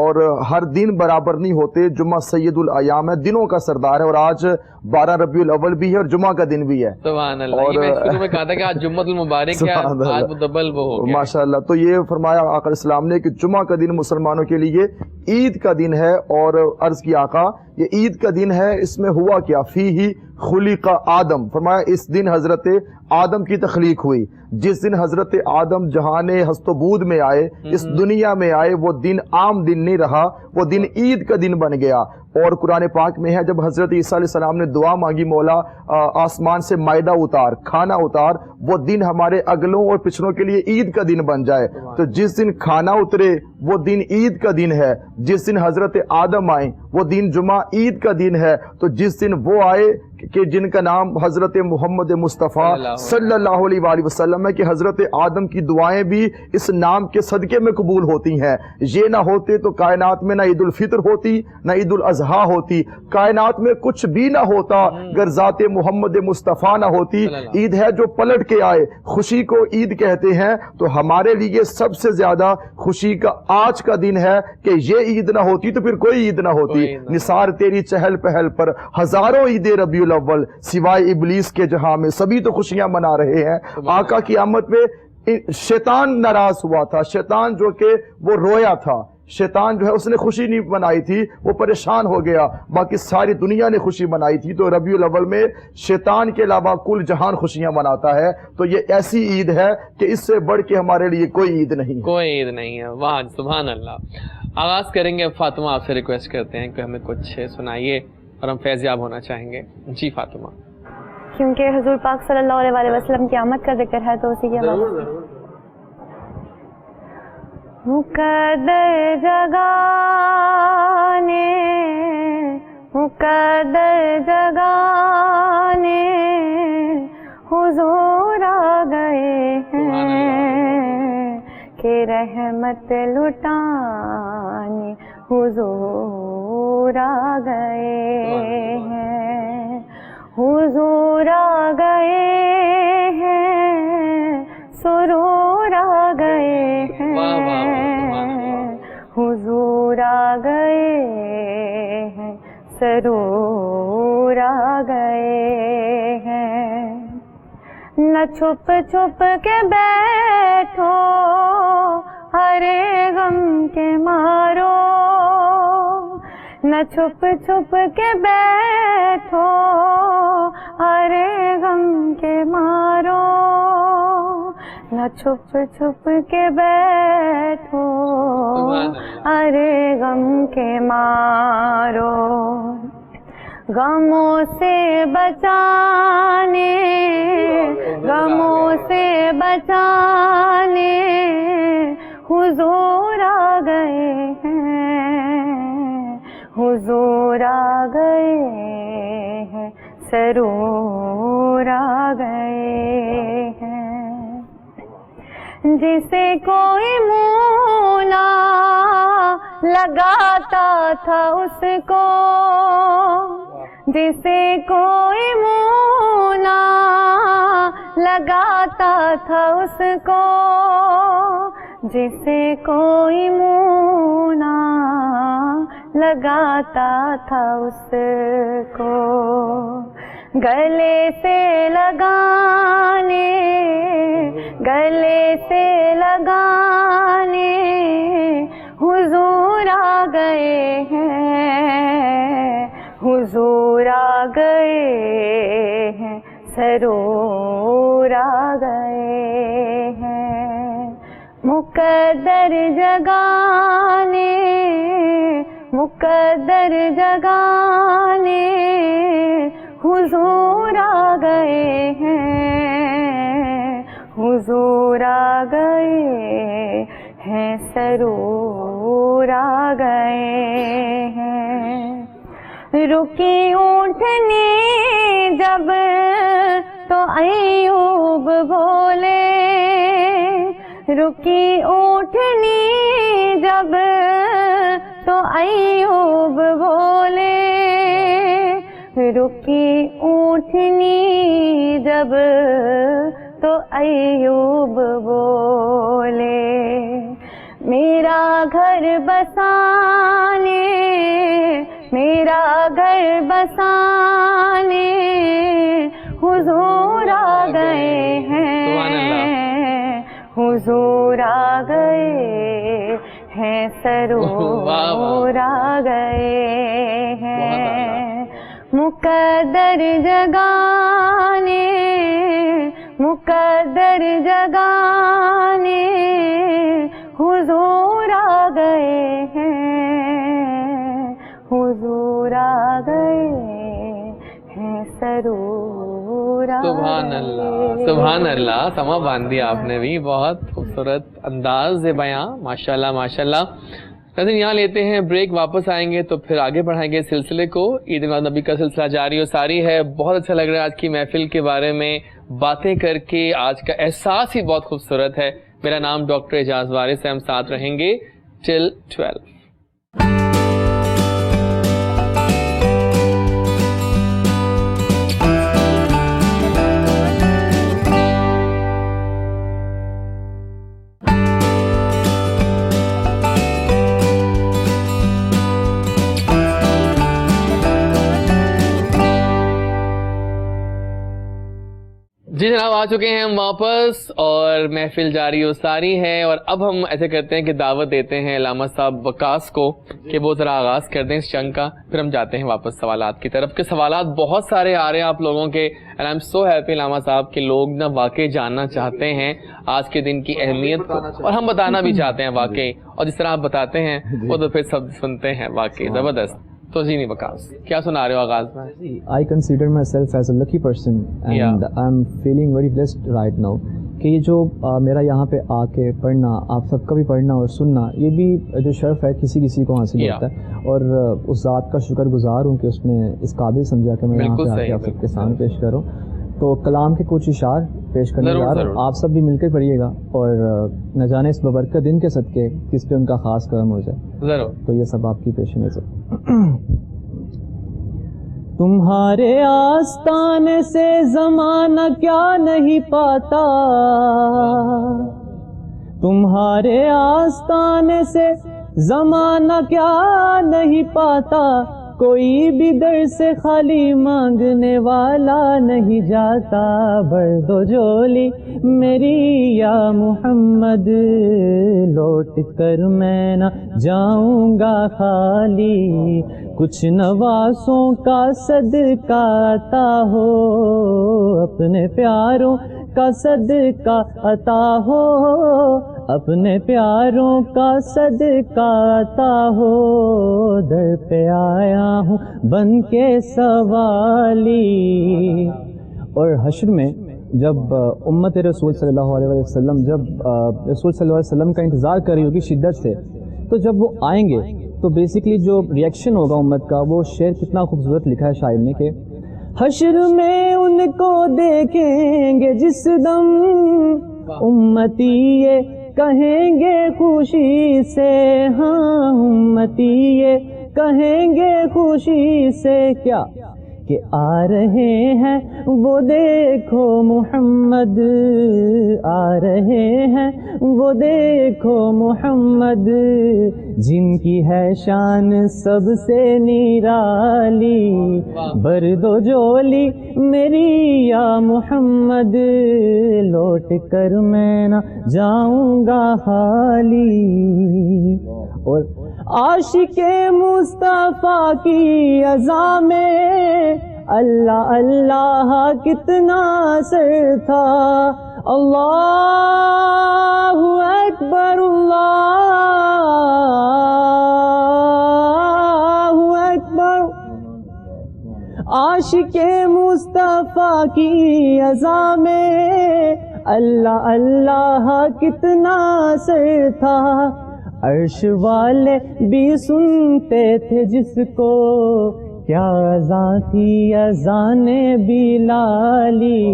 S5: اور ہر دن برابر نہیں ہوتے. جمعہ سید الایام ہے, دنوں کا سردار ہے, اور آج 12 ربیع الاول بھی ہے اور جمعہ کا دن بھی ہے.
S2: سبحان اللہ. اور میں شروع میں کہا تھا کہ آج جمعۃ المبارک ہے, آج مدبل وہ ہو گیا
S5: ماشاءاللہ. تو یہ فرمایا آقا اسلام نے کہ جمعہ کا دن مسلمانوں کے لیے عید کا دن ہے. اور عرض کی آقا یہ عید کا دن ہے, اس میں ہوا کیا؟ فیہ خلق آدم, فرمایا اس دن حضرت آدم کی تخلیق ہوئی. جس دن حضرت آدم جہان ہست و بود میں آئے, اس دنیا میں آئے, وہ دن عام دن نہیں رہا, وہ دن عید کا دن بن گیا. اور قرآن پاک میں ہے جب حضرت عیسیٰ علیہ السلام نے دعا مانگی, مولا آسمان سے مائدہ اتار, کھانا اتار, وہ دن ہمارے اگلوں اور پچھلوں کے لیے عید کا دن بن جائے. تو جس دن کھانا اترے وہ دن عید کا دن ہے. جس دن حضرت آدم آئے وہ دن جمعہ عید کا دن ہے. تو جس دن وہ آئے کہ جن کا نام حضرت محمد مصطفیٰ صلی اللہ علیہ وآلہ وسلم ہے, کہ حضرت آدم کی دعائیں بھی اس نام کے صدقے میں قبول ہوتی ہیں. یہ نہ ہوتے تو کائنات میں نہ عید الفطر ہوتی نہ عید الاضحیٰ ہوتی, کائنات میں کچھ بھی نہ ہوتا اگر ذات محمد مصطفیٰ نہ ہوتی. عید ہے جو پلٹ کے آئے, خوشی کو عید کہتے ہیں. تو ہمارے لیے سب سے زیادہ خوشی کا آج کا دن ہے کہ یہ عید نہ ہوتی تو پھر کوئی عید نہ ہوتی. نثار تیری چہل پہل پر ہزاروں عید ربیع الاول, سوائے ابلیس کے جہاں میں سبھی تو خوشیاں منا رہے ہیں. آقا کی آمد پہ شیطان ناراض ہوا تھا, شیطان جو کہ وہ رویا تھا, شیطان جو ہے اس نے خوشی نہیں منائی تھی, وہ پریشان ہو گیا. باقی ساری دنیا نے خوشی منائی تھی. تو ربیع الاول میں شیطان کے علاوہ کل جہان خوشیاں مناتا ہے. تو یہ ایسی عید ہے کہ اس سے بڑھ کے ہمارے لیے کوئی عید نہیں ہے,
S2: کوئی عید نہیں ہے. واہ سبحان اللہ. آغاز کریں گے. فاطمہ آپ سے ریکویسٹ کرتے ہیں کہ ہمیں کچھ سنائیے اور ہم فیض یاب ہونا چاہیں گے. جی فاطمہ.
S6: کیونکہ حضور پاک صلی اللہ علیہ وسلم کی آمد کا ذکر ہے تو اسی کے حوالے سے. مقدر جگانے مقدر جگانے حضور آ گئے ہیں, کہ رحمت لٹانے حضور آ گئے ہیں, حضور آ گئے ہیں, سرور آ گئے ہیں, حضور آ گئے ہیں, سرور آ گئے ہیں. نہ چھپ چھپ کے بیٹھو ہر غم کے مارو, نہ چھپ چھپ کے بیٹھو ہر غم کے مارو, نہ چھپ چھپ کے بیٹھو ہر غم کے مارو. غموں سے بچانے غموں سے بچانے حضور آ گئے ہیں, حضور آ گئے ہیں, سرور آ گئے ہیں. جسے کوئی منہ نہ لگاتا تھا اس کو, جسے کوئی منہ نہ لگاتا تھا اس کو, جسے کوئی منہ نہ لگاتا تھا اس کو, گلے سے لگانے گلے سے لگانے حضور آ گئے ہیں, حضور آ گئے ہیں, سرور آ گئے ہیں. مقدر جگانے مقدر جگانے حضور آ گئے ہیں, حضور آ گئے ہیں, سرور آ گئے ہیں. رکی اونٹنی جب تو ایوب بولے, رکی اونٹنی جب تو ایوب بولے, رکی اونٹنی جب تو ایوب بولے. میرا گھر بسانے، میرا گھر بسانے حضور آ گئے ہیں، حضور آ گئے ہیں، سرور آ گئے ہیں، مقدر جگانے، مقدر جگانے حضور آ گئے ہیں، حضور آ گئے ہیں، سرور آ گئے۔
S2: سبحان اللہ، سبحان اللہ، سما باندھی آپ نے بھی، بہت خوبصورت انداز بیاں، ماشاءاللہ ماشاءاللہ۔ ناظرین یہاں لیتے ہیں بریک، واپس آئیں گے تو پھر آگے بڑھائیں گے سلسلے کو۔ عید میلاد نبی کا سلسلہ جاری و ساری ہے۔ بہت اچھا لگ رہا ہے آج کی محفل کے بارے میں باتیں کر کے، آج کا احساس ہی بہت خوبصورت ہے۔ میرا نام ڈاکٹر اعجاز وارث ہے، ہم ساتھ رہیں گے ٹل 12۔ جی جناب، آ چکے ہیں ہم واپس اور محفل جاری و ساری ہے، اور اب ہم ایسے کرتے ہیں کہ دعوت دیتے ہیں علامہ صاحب وقاص کو کہ وہ ذرا آغاز کر دیں اس چنگ کا، پھر ہم جاتے ہیں واپس سوالات کی طرف، کہ سوالات بہت سارے آ رہے ہیں آپ لوگوں کے، and I'm so happy علامہ صاحب کہ لوگ نا واقعی جاننا چاہتے ہیں آج کے دن کی اہمیت کو، اور ہم بتانا بھی چاہتے ہیں واقعی، اور جس طرح آپ بتاتے ہیں وہ تو پھر سب سنتے ہیں، واقعی زبردست۔ تو جی نہیں وقاص، کیا سنا رہے ہو آغاز میں؟
S7: I consider myself as a lucky person and I'm feeling very blessed right now کہ یہ جو میرا یہاں پہ آ کے پڑھنا، آپ سب کا بھی پڑھنا اور سننا، یہ بھی جو شرف ہے کسی کسی کو حاصل ہوتا ہے، اور اس ذات کا شکر گزار ہوں کہ اس نے اس قابل سمجھا کہ میں یہاں پہ آ کے آپ سب کے سامنے پیش کروں۔ تو کلام کے کچھ اشعار پیش کرنے جا رہا ہوں، آپ سب بھی مل کر پڑھیے گا، اور نہ جانے اس ببرکت دن کے صدقے کس پہ ان کا خاص کرم ہو جائے ضرور۔ تو یہ سب آپ کی پیش نظر۔ تمہارے آستانے سے زمانہ کیا نہیں پاتا، تمہارے آستانے سے زمانہ کیا نہیں پاتا، کوئی بھی در سے خالی مانگنے والا نہیں جاتا، بھر دو جولی میری یا محمد، لوٹ کر میں نہ جاؤں گا خالی، کچھ نوازوں کا صدقہ عطا ہو، اپنے پیاروں کا صدقہ عطا ہو، اپنے پیاروں کا صدقہ عطا ہو، در پہ آیا ہوں بن کے سوالی۔ اور حشر میں جب امت رسول صلی اللہ علیہ وسلم جب رسول صلی اللہ علیہ وسلم کا انتظار کر رہی ہوگی شدت سے، تو جب وہ آئیں گے تو بیسیکلی جو ریئیکشن ہوگا امت کا، وہ شعر کتنا خوبصورت لکھا ہے شاعر نے کہ حشر میں ان کو دیکھیں گے جس دم، امتی یہ کہیں گے خوشی سے، ہاں امتی یہ کہیں گے خوشی سے، کیا کہ آ رہے ہیں وہ دیکھو محمد، آ رہے ہیں وہ دیکھو محمد، جن کی ہے شان سب سے نرالی، بر دو جولی میری یا محمد، لوٹ کر میں نہ جاؤں گا خالی۔ اور عاشق مصطفیٰ کی اذاں میں اللہ اللہ کتنا اثر تھا، اللہ اکبر اللہ اکبر، عاشق مصطفیٰ کی اذاں میں اللہ اللہ کتنا اثر تھا، عرش والے بھی سنتے تھے جس کو، کیا اذان تھی اذان بلالی،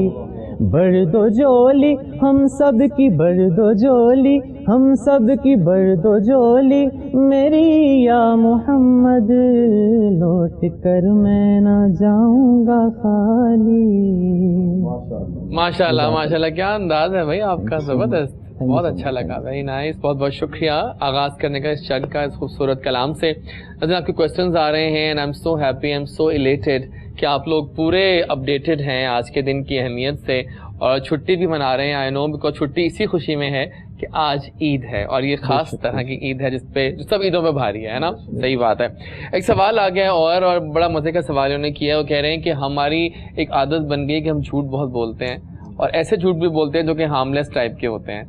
S7: بر دو جولی ہم سب کی، بر دو جولی ہم سب کی، بر دو جولی میری یا محمد، لوٹ کر میں نہ جاؤں گا خالی۔
S2: ماشاءاللہ ماشاءاللہ، کیا انداز ہے بھائی آپ کا، زبردست بہت اچھا لگا, ویری نائس, بہت بہت شکریہ آغاز کرنے کا اس چند کا اس خوبصورت کلام سے. آپ کے کوشچنز آ رہے ہیں and I am so happy, I am سو الیٹڈ کہ آپ لوگ پورے اپڈیٹڈ ہیں آج کے دن کی اہمیت سے, اور چھٹی بھی منا رہے ہیں. آئی نو بیکاز چھٹی اسی خوشی میں ہے کہ آج عید ہے, اور یہ خاص طرح کی عید ہے جس پہ سب عیدوں پہ بھاری ہے نا, صحیح بات ہے. ایک سوال آ گیا اور بڑا مزے کا سوال انہوں نے کیا, وہ کہہ رہے ہیں کہ ہماری ایک عادت بن گئی کہ ہم جھوٹ بہت بولتے ہیں, اور ایسے جھوٹ بھی بولتے ہیں جو کہ ہارملیس ٹائپ کے ہوتے ہیں.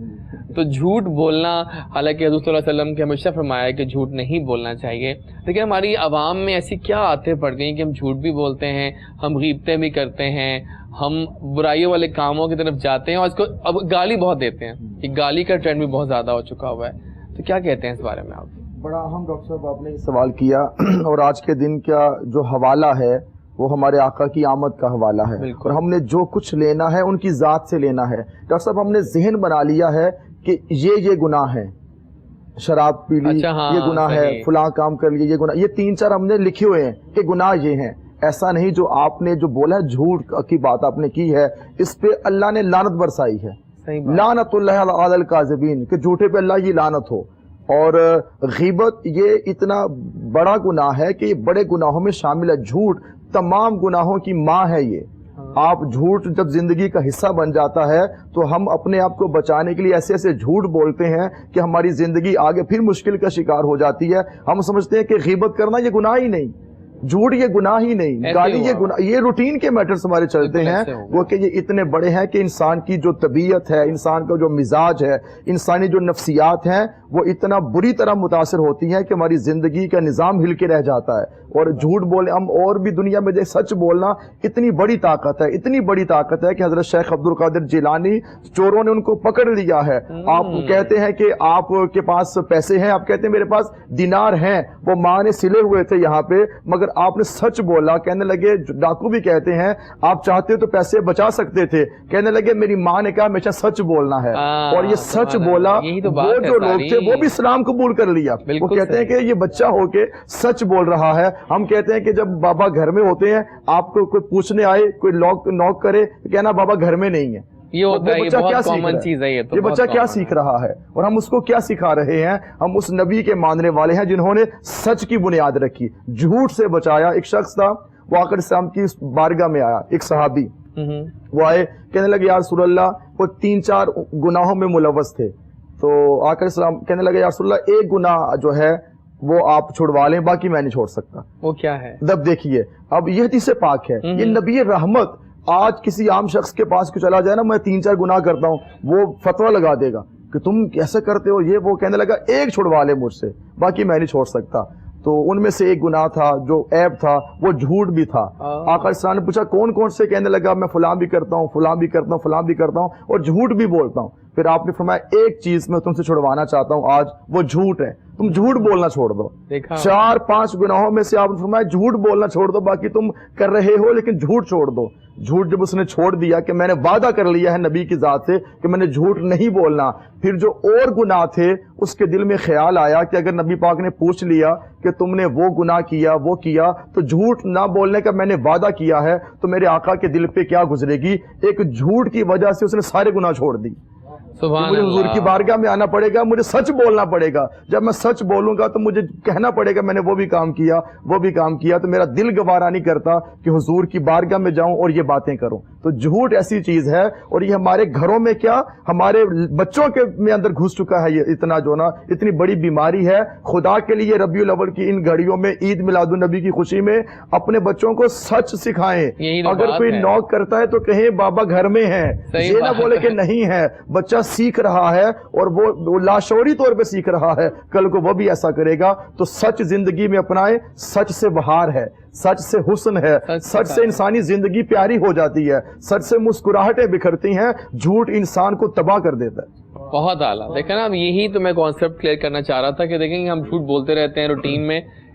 S2: تو جھوٹ بولنا, حالانکہ حضور صلی اللہ علیہ وسلم کے ہمیشہ فرمایا ہے کہ جھوٹ نہیں بولنا چاہیے, لیکن ہماری عوام میں ایسی کیا عادتیں پڑ گئی کہ ہم جھوٹ بھی بولتے ہیں, ہم غیبتیں بھی کرتے ہیں, ہم برائیوں والے کاموں کی طرف جاتے ہیں, اور اس کو اب گالی بہت دیتے ہیں. یہ گالی کا ٹرینڈ بھی بہت زیادہ ہو چکا ہوا ہے, تو کیا کہتے ہیں اس بارے میں آپ؟
S5: بڑا اہم ڈاکٹر صاحب آپ نے یہ سوال کیا, اور آج کے دن کا جو حوالہ ہے وہ ہمارے آقا کی آمد کا حوالہ ہے, اور ہم نے جو کچھ لینا ہے ان کی ذات سے لینا ہے. ڈاکٹر صاحب ہم نے ذہن بنا لیا ہے کہ یہ گناہ ہے, شراب پی لی یہ گناہ ہے, فلاں کام کر لیے یہ گناہ, یہ 3-4 ہم نے لکھے ہوئے ہیں کہ گناہ یہ ہیں. ایسا نہیں جو آپ نے جو بولا ہے جھوٹ کی بات آپ نے کی ہے, اس پہ اللہ نے لعنت برسائی ہے, لعنت اللہ علی الکاذبین, کہ جھوٹے پہ اللہ کی لعنت ہو. اور غیبت یہ اتنا بڑا گناہ ہے کہ یہ بڑے گناہوں میں شامل ہے. جھوٹ تمام گناہوں کی ماں ہے. یہ آپ جھوٹ جب زندگی کا حصہ بن جاتا ہے تو ہم اپنے آپ کو بچانے کے لیے ایسے ایسے جھوٹ بولتے ہیں کہ ہماری زندگی آگے پھر مشکل کا شکار ہو جاتی ہے. ہم سمجھتے ہیں کہ غیبت کرنا یہ گناہ ہی نہیں, جھوٹ یہ گناہ ہی نہیں, گالی یہ گناہ, یہ روٹین کے میٹرز ہمارے چلتے ہیں وہ کہ یہ اتنے بڑے ہیں کہ انسان کی جو طبیعت ہے, انسان کا جو مزاج ہے, انسانی جو نفسیات ہیں وہ اتنا بری طرح متاثر ہوتی ہیں کہ ہماری زندگی کا نظام ہل کے رہ جاتا ہے. اور جھوٹ بولے ہم, اور بھی دنیا میں سچ بولنا اتنی بڑی طاقت ہے, اتنی بڑی طاقت ہے کہ حضرت شیخ عبد القادر جیلانی, چوروں نے ان کو پکڑ لیا ہے. آپ کہتے ہیں کہ آپ کے پاس پیسے ہیں, آپ کہتے ہیں میرے پاس دینار ہیں, وہ ماں نے سلے ہوئے تھے یہاں پہ, مگر آپ نے سچ بولا. کہنے لگے, ڈاکو بھی کہتے ہیں آپ چاہتے تو پیسے بچا سکتے تھے, کہنے لگے میری ماں نے کہا ہمیشہ سچ بولنا ہے, اور یہ سچ بولا. وہ جو لوگ تھے وہ بھی اسلام قبول کر لیا. وہ کہتے ہیں کہ یہ بچہ ہو کے سچ بول رہا ہے. ہم کہتے ہیں کہ جب بابا گھر میں ہوتے ہیں, آپ کو کوئی پوچھنے آئے, کوئی نوک کرے, کہنا بابا گھر میں نہیں ہے. یہ بچہ کیا سیکھ رہا ہے, اور ہم اس کو کیا سکھا رہے ہیں؟ ہم اس نبی کے ماننے والے ہیں جنہوں نے سچ کی بنیاد رکھی, جھوٹ سے بچایا. ایک شخص تھا, وہ آقا السلام کی بارگاہ میں آیا, ایک صحابی, وہ آئے, کہنے لگے یا رسول اللہ, وہ 3-4 گناہوں میں ملوث تھے. تو آقا السلام کہنے لگے یا رسول اللہ ایک گناہ جو ہے وہ آپ چھڑوا لیں, باقی میں نہیں چھوڑ سکتا. وہ کیا ہے؟ جب دیکھیے, اب یہ حدیث پاک ہے, یہ نبی رحمت آج کسی عام شخص کے پاس کو چلا جائے نا, میں 3-4 گناہ کرتا ہوں, وہ فتویٰ لگا دے گا کہ تم کیسے کرتے ہو یہ وہ. کہنے لگا ایک چھڑوا لے مجھ سے, باقی میں نہیں چھوڑ سکتا. تو ان میں سے ایک گناہ تھا جو عیب تھا, وہ جھوٹ بھی تھا. آقا السلام نے پوچھا کون کون سے؟ کہنے لگا میں فلاں بھی کرتا ہوں, فلاں بھی کرتا ہوں, فلاں بھی کرتا ہوں, اور جھوٹ بھی بولتا ہوں. پھر آپ نے فرمایا ایک چیز میں تم سے چھڑوانا چاہتا ہوں آج, وہ جھوٹ ہے, تم جھوٹ بولنا چھوڑ دو. 4-5 گناہوں میں سے آپ نے فرمایا جھوٹ بولنا چھوڑ دو, باقی تم کر رہے ہو لیکن جھوٹ چھوڑ دو. جھوٹ جب اس نے چھوڑ دیا کہ میں نے وعدہ کر لیا ہے نبی کی ذات سے کہ میں نے جھوٹ نہیں بولنا, پھر جو اور گناہ تھے اس کے دل میں خیال آیا کہ اگر نبی پاک نے پوچھ لیا کہ تم نے وہ گناہ کیا وہ کیا, تو جھوٹ نہ بولنے کا میں نے وعدہ کیا ہے, تو میرے آقا کے دل پہ کیا گزرے گی. ایک جھوٹ کی وجہ سے اس نے سارے گناہ چھوڑ دی. مجھے حضور کی بارگاہ میں آنا پڑے گا, مجھے سچ بولنا پڑے گا. جب میں سچ بولوں گا تو مجھے کہنا پڑے گا میں نے وہ بھی کام کیا وہ بھی کام کیا, تو میرا دل گوارا نہیں کرتا کہ حضور کی بارگاہ میں جاؤں اور یہ باتیں کروں. تو جھوٹ ایسی چیز ہے, اور یہ ہمارے گھروں میں کیا ہمارے بچوں کے میں اندر گھس چکا ہے. یہ اتنا جو نا اتنی بڑی بیماری ہے. خدا کے لیے ربیع الاول کی ان گھڑیوں میں, عید میلاد النبی کی خوشی میں اپنے بچوں کو سچ سکھائیں. اگر کوئی نوک کرتا ہے تو کہیں بابا گھر میں ہے, یہ نہ بولے کہ نہیں ہے. بچہ سیکھ رہا ہے اور وہ لاشعوری طور پہ سیکھ رہا ہے, کل کو وہ بھی ایسا کرے گا. تو سچ زندگی میں اپنائیں. سچ سے بہار ہے, سچ سے حسن ہے, سچ سے انسانی زندگی پیاری ہو جاتی ہے, سچ سے مسکراہٹیں بکھرتی ہیں. جھوٹ انسان کو تباہ کر دیتا ہے.
S2: بہت اعلیٰ. دیکھیں نا, یہی تو میں کانسیپٹ کلیئر کرنا چاہ رہا تھا کہ دیکھیں ہم جھوٹ بولتے رہتے ہیں روٹین میں,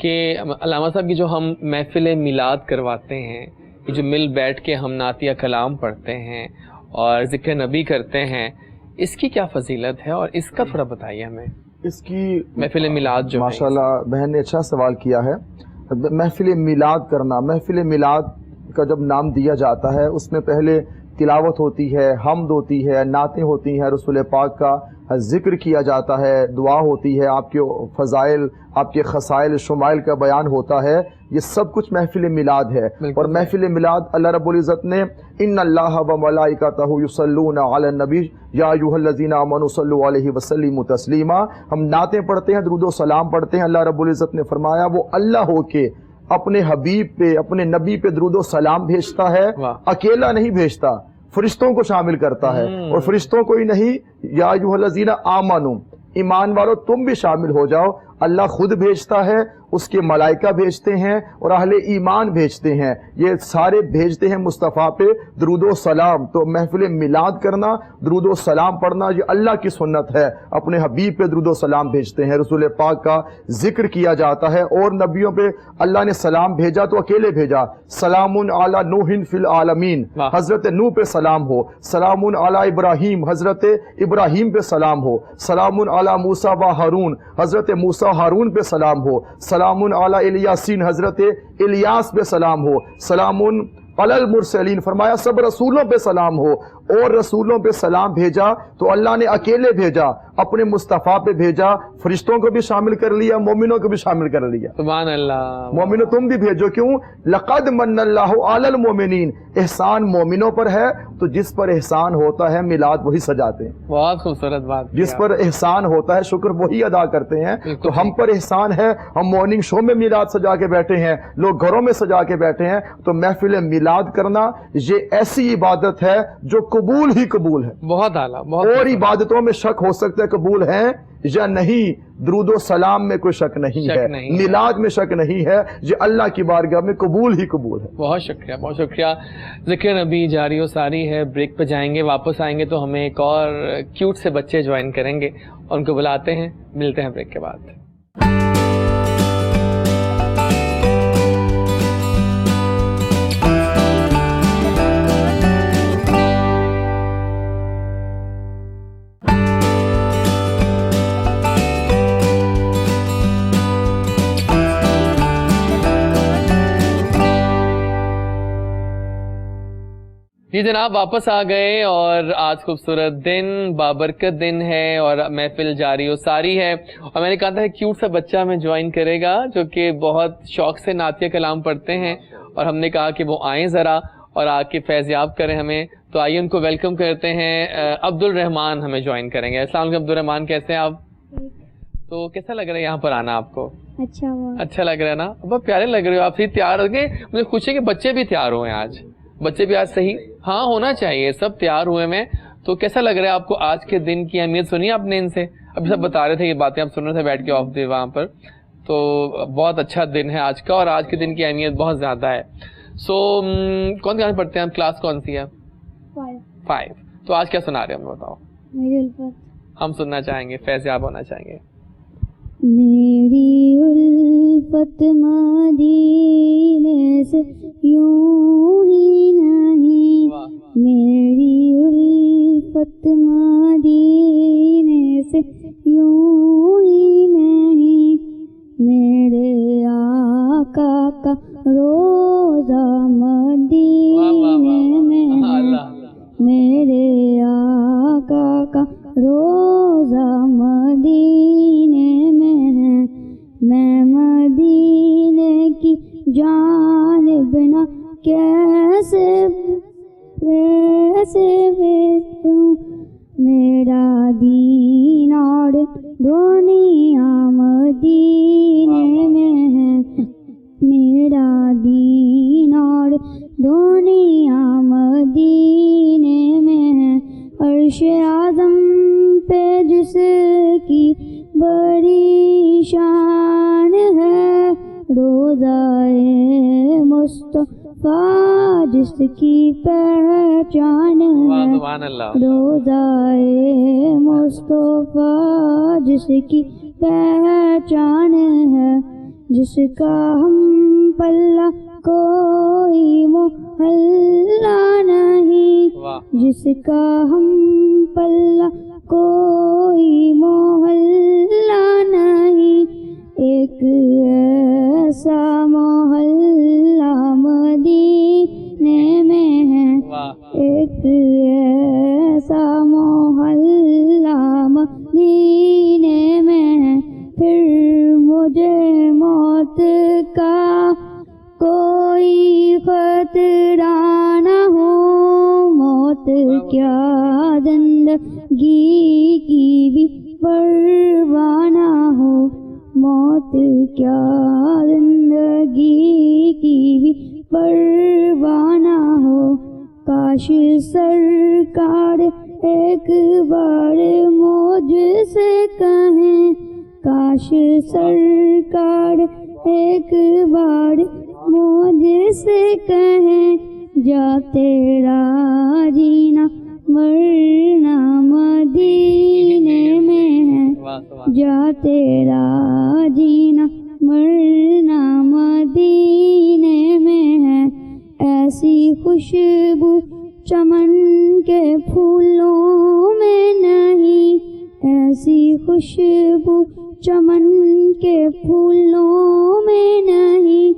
S2: کہ علامہ صاحب کی جو ہم محفل میلاد کرواتے ہیں، یہ جو مل بیٹھ کے ہم نعتیہ کلام پڑھتے ہیں اور ذکر نبی کرتے ہیں، اس کی کیا فضیلت ہے اور اس کا تھوڑا بتائیے ہمیں.
S5: اس کی
S2: محفل میلاد جو
S5: ماشاءاللہ بہن نے اچھا سوال کیا ہے. محفل میلاد کرنا، محفل میلاد کا جب نام دیا جاتا ہے اس میں پہلے تلاوت ہوتی ہے، حمد ہوتی ہے، نعتیں ہوتی ہیں، رسول پاک کا ذکر کیا جاتا ہے، دعا ہوتی ہے، آپ کے فضائل، آپ کے خصائل شمائل کا بیان ہوتا ہے. یہ سب کچھ محفل میلاد ہے. اور محفل میلاد اللہ رب العزت نے ان اللہ و ملائکتہ یصلون علی النبی یا ایھا الذین آمنوا صلوا علیہ وسلموا تسلیما. ہم نعتیں پڑھتے ہیں، درود و سلام پڑھتے ہیں. اللہ رب العزت نے فرمایا وہ اللہ ہو کے اپنے حبیب پہ، اپنے نبی پہ درود و سلام بھیجتا ہے. اکیلا نہیں بھیجتا، فرشتوں کو شامل کرتا ہے. اور فرشتوں کو ہی نہیں، یا ایھا الذین آمنوا، ایمان والو تم بھی شامل ہو جاؤ. اللہ خود بھیجتا ہے، اس کے ملائکہ بھیجتے ہیں اور اہل ایمان بھیجتے ہیں. یہ سارے بھیجتے ہیں مصطفیٰ پہ درود و سلام. تو محفل میلاد کرنا، درود و سلام پڑھنا، یہ اللہ کی سنت ہے. اپنے حبیب پہ درود و سلام بھیجتے ہیں، رسول پاک کا ذکر کیا جاتا ہے. اور نبیوں پہ اللہ نے سلام بھیجا تو اکیلے بھیجا. سلام علی نوح فی العالمین، حضرت نوح پہ سلام ہو. سلام علی ابراہیم، حضرت ابراہیم پہ سلام ہو. سلام علی موسیٰ و ہارون، حضرت موسیٰ ہارون پہ سلام ہو. سلام علی الیاسین، حضرت الیاس پہ سلام ہو. سلام علی المرسلین، فرمایا سب رسولوں پہ سلام ہو. اور رسولوں پہ سلام بھیجا تو اللہ نے اکیلے بھیجا، اپنے مصطفیٰ پہ بھیجا. فرشتوں کو بھی شامل کر لیا، مومنوں کو بھی شامل کر لیا.
S2: سبحان اللہ.
S5: مومنوں تم بھی بھیجو. کیوں؟ لقد من اللہ علی المومنین. احسان مومنوں پر ہے، تو جس پر احسان ہوتا ہے میلاد وہی سجاتے ہیں.
S2: بہت خوبصورت بات.
S5: جس پر احسان ہوتا ہے شکر وہی ادا کرتے ہیں. تو ہم پر احسان ہے، ہم مارننگ شو میں میلاد سجا کے بیٹھے ہیں، لوگ گھروں میں سجا کے بیٹھے ہیں. تو محفل میلاد کرنا یہ ایسی عبادت ہے جو قبول ہی قبول ہے.
S2: بہت اعلیٰ.
S5: اور عبادتوں میں شک ہو سکتا ہے قبول ہیں یا نہیں. درود و سلام میں کوئی شک نہیں ہے، میلاد میں شک نہیں ہے. یہ اللہ کی بارگاہ میں قبول ہی قبول ہے.
S2: بہت شکریہ، بہت شکریہ. ذکر نبی جاری و ساری ہے. بریک پہ جائیں گے، واپس آئیں گے تو ہمیں ایک اور کیوٹ سے بچے جوائن کریں گے، ان کو بلاتے ہیں. ملتے ہیں بریک کے بعد. جی جناب، واپس آ گئے اور آج خوبصورت دن، بابرکت دن ہے اور محفل جاری و ساری ہے. اور میں نے کہا تھا کیوٹ سا بچہ ہمیں جوائن کرے گا جو کہ بہت شوق سے نعتیہ کلام پڑھتے ہیں، اور ہم نے کہا کہ وہ آئیں ذرا اور آ کے فیض یاب کریں ہمیں. تو آئیے ان کو ویلکم کرتے ہیں. عبد الرحمان ہمیں جوائن کریں گے. السلام علیکم عبد الرحمان، کیسے ہیں آپ؟ تو کیسا لگ رہا ہے یہاں پر آنا آپ کو؟ اچھا لگ رہا ہے نا؟ بہت پیارے لگ رہے ہو آپ. تیار ہو گئے؟ مجھے خوشی ہے کہ بچے بھی تیار ہوئے ہیں آج. بچے بھی آج صحیح ہاں ہونا چاہیے، سب تیار ہوئے میں. تو کیسا لگ رہا ہے آپ کو؟ آج کے دن کی اہمیت سنی آپ نے ان سے؟ ابھی سب بتا رہے تھے یہ باتیں، آپ سن رہے تھے بیٹھ کے آف دے وہاں پر. تو بہت اچھا دن ہے آج کا، اور آج کے دن کی اہمیت بہت زیادہ ہے. سو کون کلاس پڑھتے ہیں آپ؟ کلاس کون سی ہے؟ 5. تو آج کیا سنا رہے ہیں ہمیں بتاؤ. ہم سننا چاہیں گے، فیض یاب ہونا چاہیں گے.
S8: میری الفت مدینے سے یوں ہی نہیں، میری الفت مدینے سے یوں ہی نہیں، میرے آقا کا روزہ مدینے میں، میرے آقا کا روزہ مدینے میں ہے، میں مدینے کی جانب نہ کیسے بھیجوں، میرا دین اور دنیا مدینے میں ہے، میرا دین اور دنیا مدینے میں ہے. عرش اعظم پہ جس کی بڑی شان ہے، روضہ مصطفیٰ جس کی پہچان ہے، روضہ مصطفیٰ جس کی پہچان ہے. جس کا ہم پلہ کوئی محلہ نہیں، جس کا ہم پلہ کوئی محلہ نہیں، ایک ایسا محلہ مدینے میں ہے، ایک ایسا محلہ مدینے میں ہے، پھر مجھے موت کا کوئی خطرہ نہ ہو، موت کیا زندگی کی بھی پرواہ نہ ہو، موت کیا زندگی کی بھی پرواہ نہ ہو، کاش سرکار ایک بار مجھ سے کہیں، کاش سرکار ایک بار مجھ سے کہیں، جا تیرا جینا مرنا مدینے میں ہے، جا تیرا جینا مرنا مدینے میں ہے، ایسی خوشبو چمن کے پھولوں میں نہیں، ایسی خوشبو چمن کے پھولوں میں نہیں،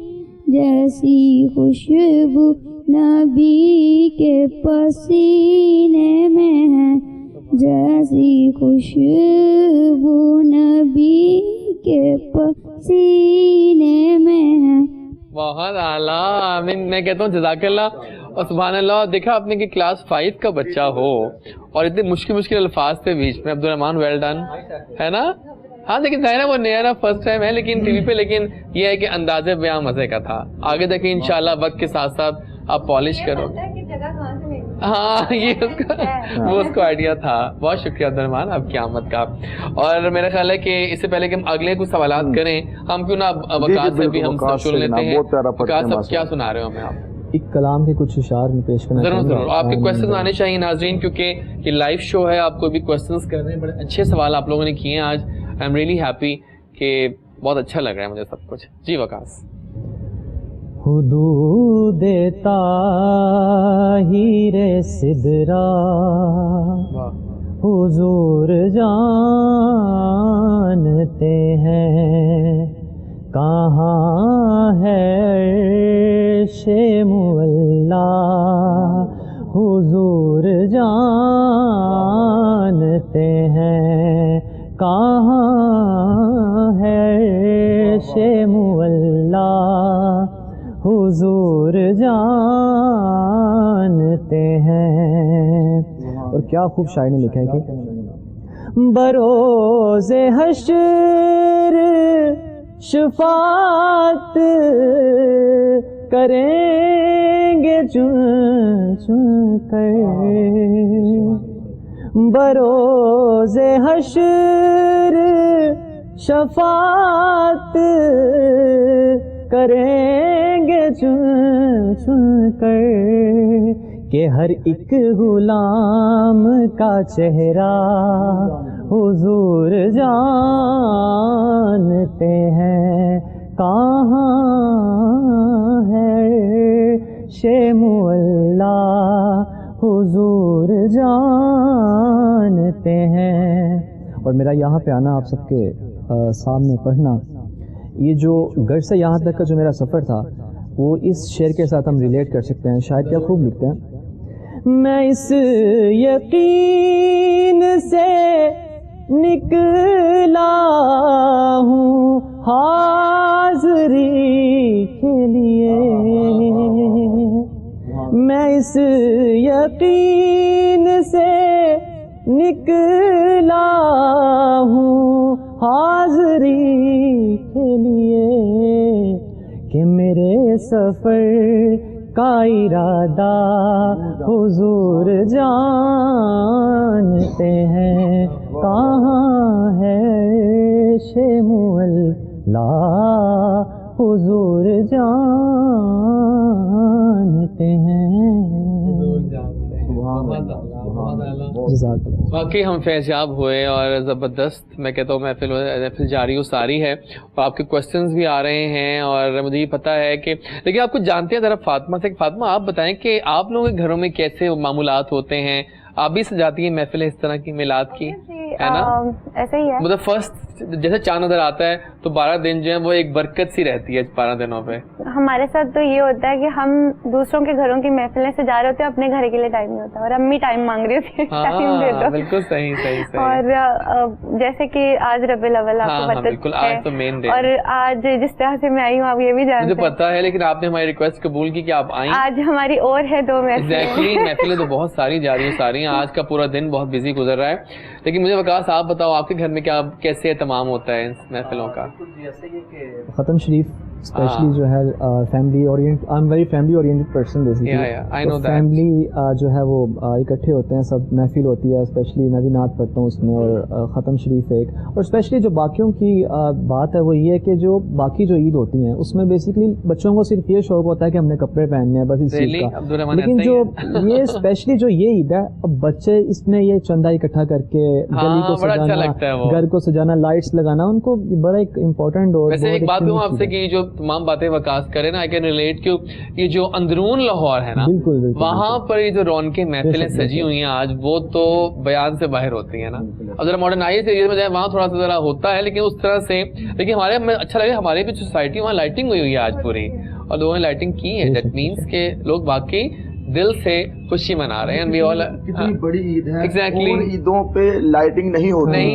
S8: جیسی خوشبو نبی کے پسینے میں ہے، جیسی خوشبو نبی کے پسینے میں ہے۔
S2: بہت اعلیٰ، آمین۔ میں کہتا ہوں جزاک اللہ اور سبحان اللہ۔ دیکھا آپ نے کہ کلاس 5 کا بچہ ہو اور اتنے مشکل الفاظ تھے بیچ میں، عبدالرحمان ویل ڈن، ہے نا؟ ہاں لیکن ظاہر ہے وہ نیا نا فرسٹ ٹائم ہے لیکن ٹی وی پہ، لیکن یہ ہے کہ انداز بیان مزے کا تھا۔ آگے دیکھیں انشاءاللہ وقت کے ساتھ ساتھ آپ پالش کرو گے۔ ہاں یہ اس کو آئیڈیا تھا۔ بہت شکریہ عبدالرحمان آپ کی آمد کا۔ اور میرا خیال ہے کہ اس سے پہلے کہ ہم اگلے کچھ سوالات کریں، ہم کیوں نہ وقاص سے بھی ہم سن لیتے ہیں۔ وقاص صاحب کیا سنا رہے ہو ہمیں آپ؟
S7: ایک کلام کے کچھ اشعار میں پیش کرنا
S2: ضرور ضرور، آپ کے کوشچنز آنے چاہیے ناظرین، کیونکہ یہ لائیو شو ہے، آپ کو بھی کوشچنز کر رہے ہیں۔ بڑے اچھے سوال آپ لوگوں نے کیے ہیں آج، آئی ایم ریئلی ہیپی کہ بہت اچھا لگ رہا ہے مجھے سب کچھ۔ جی وقاص۔
S7: حدود طاہر سدرا حضور جانتے ہیں، کہاں ہے عرش مولا حضور جانتے ہیں، کہاں ہے عرش مولا حضور جانتے ہیں۔ اور کیا خوب شاعر نے لکھا ہے کہ بروز حشر شفاعت کریں گے چن چن کر، بروز حشر شفاعت کریں گے چن چن کر، کہ ہر ایک غلام کا چہرہ حضور جانتے ہیں، کہاں ہے شیم اللہ حضور جانتے ہیں۔ اور میرا یہاں پہ آنا آپ سب کے سامنے پڑھنا، یہ جو گھر سے یہاں تک کا جو میرا سفر تھا وہ اس شعر کے ساتھ ہم ریلیٹ کر سکتے ہیں۔ شاید کیا خوب لکھتے ہیں، میں اس یقین سے نکلا ہوں حاضری کے لیے، میں اس یقین سے نکلا ہوں حاضری کے لیے، کہ میرے سفر کا ارادہ حضور جانتے ہیں، کہاں ہے شیم اللہ حضور جانتے ہیں۔ جزاک اللہ.
S2: واقعی ہم فیضیاب ہوئے اور زبردست میں کہتا ہوں محفل جاری و ساری ہے اور آپ کے کوشچنز بھی آ رہے ہیں اور مجھے یہ پتہ ہے کہ لیکن آپ کچھ جانتے ہیں ذرا فاطمہ سے. فاطمہ آپ بتائیں کہ آپ لوگوں کے گھروں میں کیسے معمولات ہوتے ہیں؟ آپ بھی سجاتی ہیں محفلیں اس طرح کی میلاد کی ہے نا؟
S6: ایسا ہی ہے.
S2: مطلب فرسٹ جیسے چاند نظر آتا ہے تو 12 دن جو ہے وہ ایک برکت سی رہتی ہے 12 دنوں پہ.
S6: ہمارے ساتھ تو یہ ہوتا ہے کہ ہم دوسروں کے گھروں کی محفلیں سجا رہے ہوتے ہیں, اپنے گھر کے لیے ٹائم نہیں ہوتا اور امی ٹائم مانگ رہی ہوتی ہے.
S2: بالکل صحیح.
S6: اور جیسے کہ آج ربیع الاول آپ کو پتہ ہے اور آج جس طرح سے میں آئی ہوں آپ یہ بھی جانتے ہیں.
S2: مجھے پتا ہے لیکن آپ نے ہماری ریکویسٹ قبول کی کہ آپ آئیں.
S6: آج ہماری اور ہے 2
S2: محفلیں تو بہت ساری جاری و ساری ہیں. آج کا پورا دن بہت بزی گزر رہا ہے لیکن مجھے وقاص آپ بتاؤ آپ کے گھر میں کیا کیسے اہتمام ہوتا ہے محفلوں کا؟
S7: ختم شریف اسپیشلی جو ہے family Orient, I am very family oriented person basically. Family جو ہے وہ اکٹھے ہوتے ہیں, سب محفل ہوتی ہے. اسپیشلی میں بھی نعت پڑھتا ہوں اس میں اور ختم شریف ایک. اور اسپیشلی جو باقیوں کی بات ہے وہ یہ ہے کہ جو باقی جو عید ہوتی ہیں اس میں بیسکلی بچوں کو صرف یہ شوق ہوتا ہے کہ ہم نے کپڑے پہننے ہیں بس اس چیز کا. لیکن جو یہ اسپیشلی جو یہ عید ہے, اب بچے اس میں یہ چندہ اکٹھا کر کے گلی کو سجانا, گھر کو سجانا, لائٹس لگانا, ان کو بڑا ایک امپورٹنٹ. اور
S2: ویسے ایک بات کہوں آپ سے کہ جو تمام باتیں وقاص کرے نا, آئی کین ریلیٹ کہ یہ جو اندرون لاہور ہے نا, وہاں پر یہ جو رونقیں محفلیں سجی ہوئی ہیں آج, وہ تو بیان سے باہر ہوتی ہیں نا. اب ذرا ماڈرنائز ایریا میں جائیں وہاں تھوڑا سا ذرا ہوتا ہے لیکن اس طرح سے. لیکن ہمارے اچھا لگے ہمارے بھی سوسائٹی وہاں لائٹنگ ہوئی ہے آج پوری, اور لوگوں نے لائٹنگ کی ہے. دیٹ مینس کہ لوگ واقعی دل سے خوشی منا رہے ہیں.
S5: کتنی بڑی عید ہے.
S2: ایگزیکٹلی
S5: عیدوں پہ لائٹنگ نہیں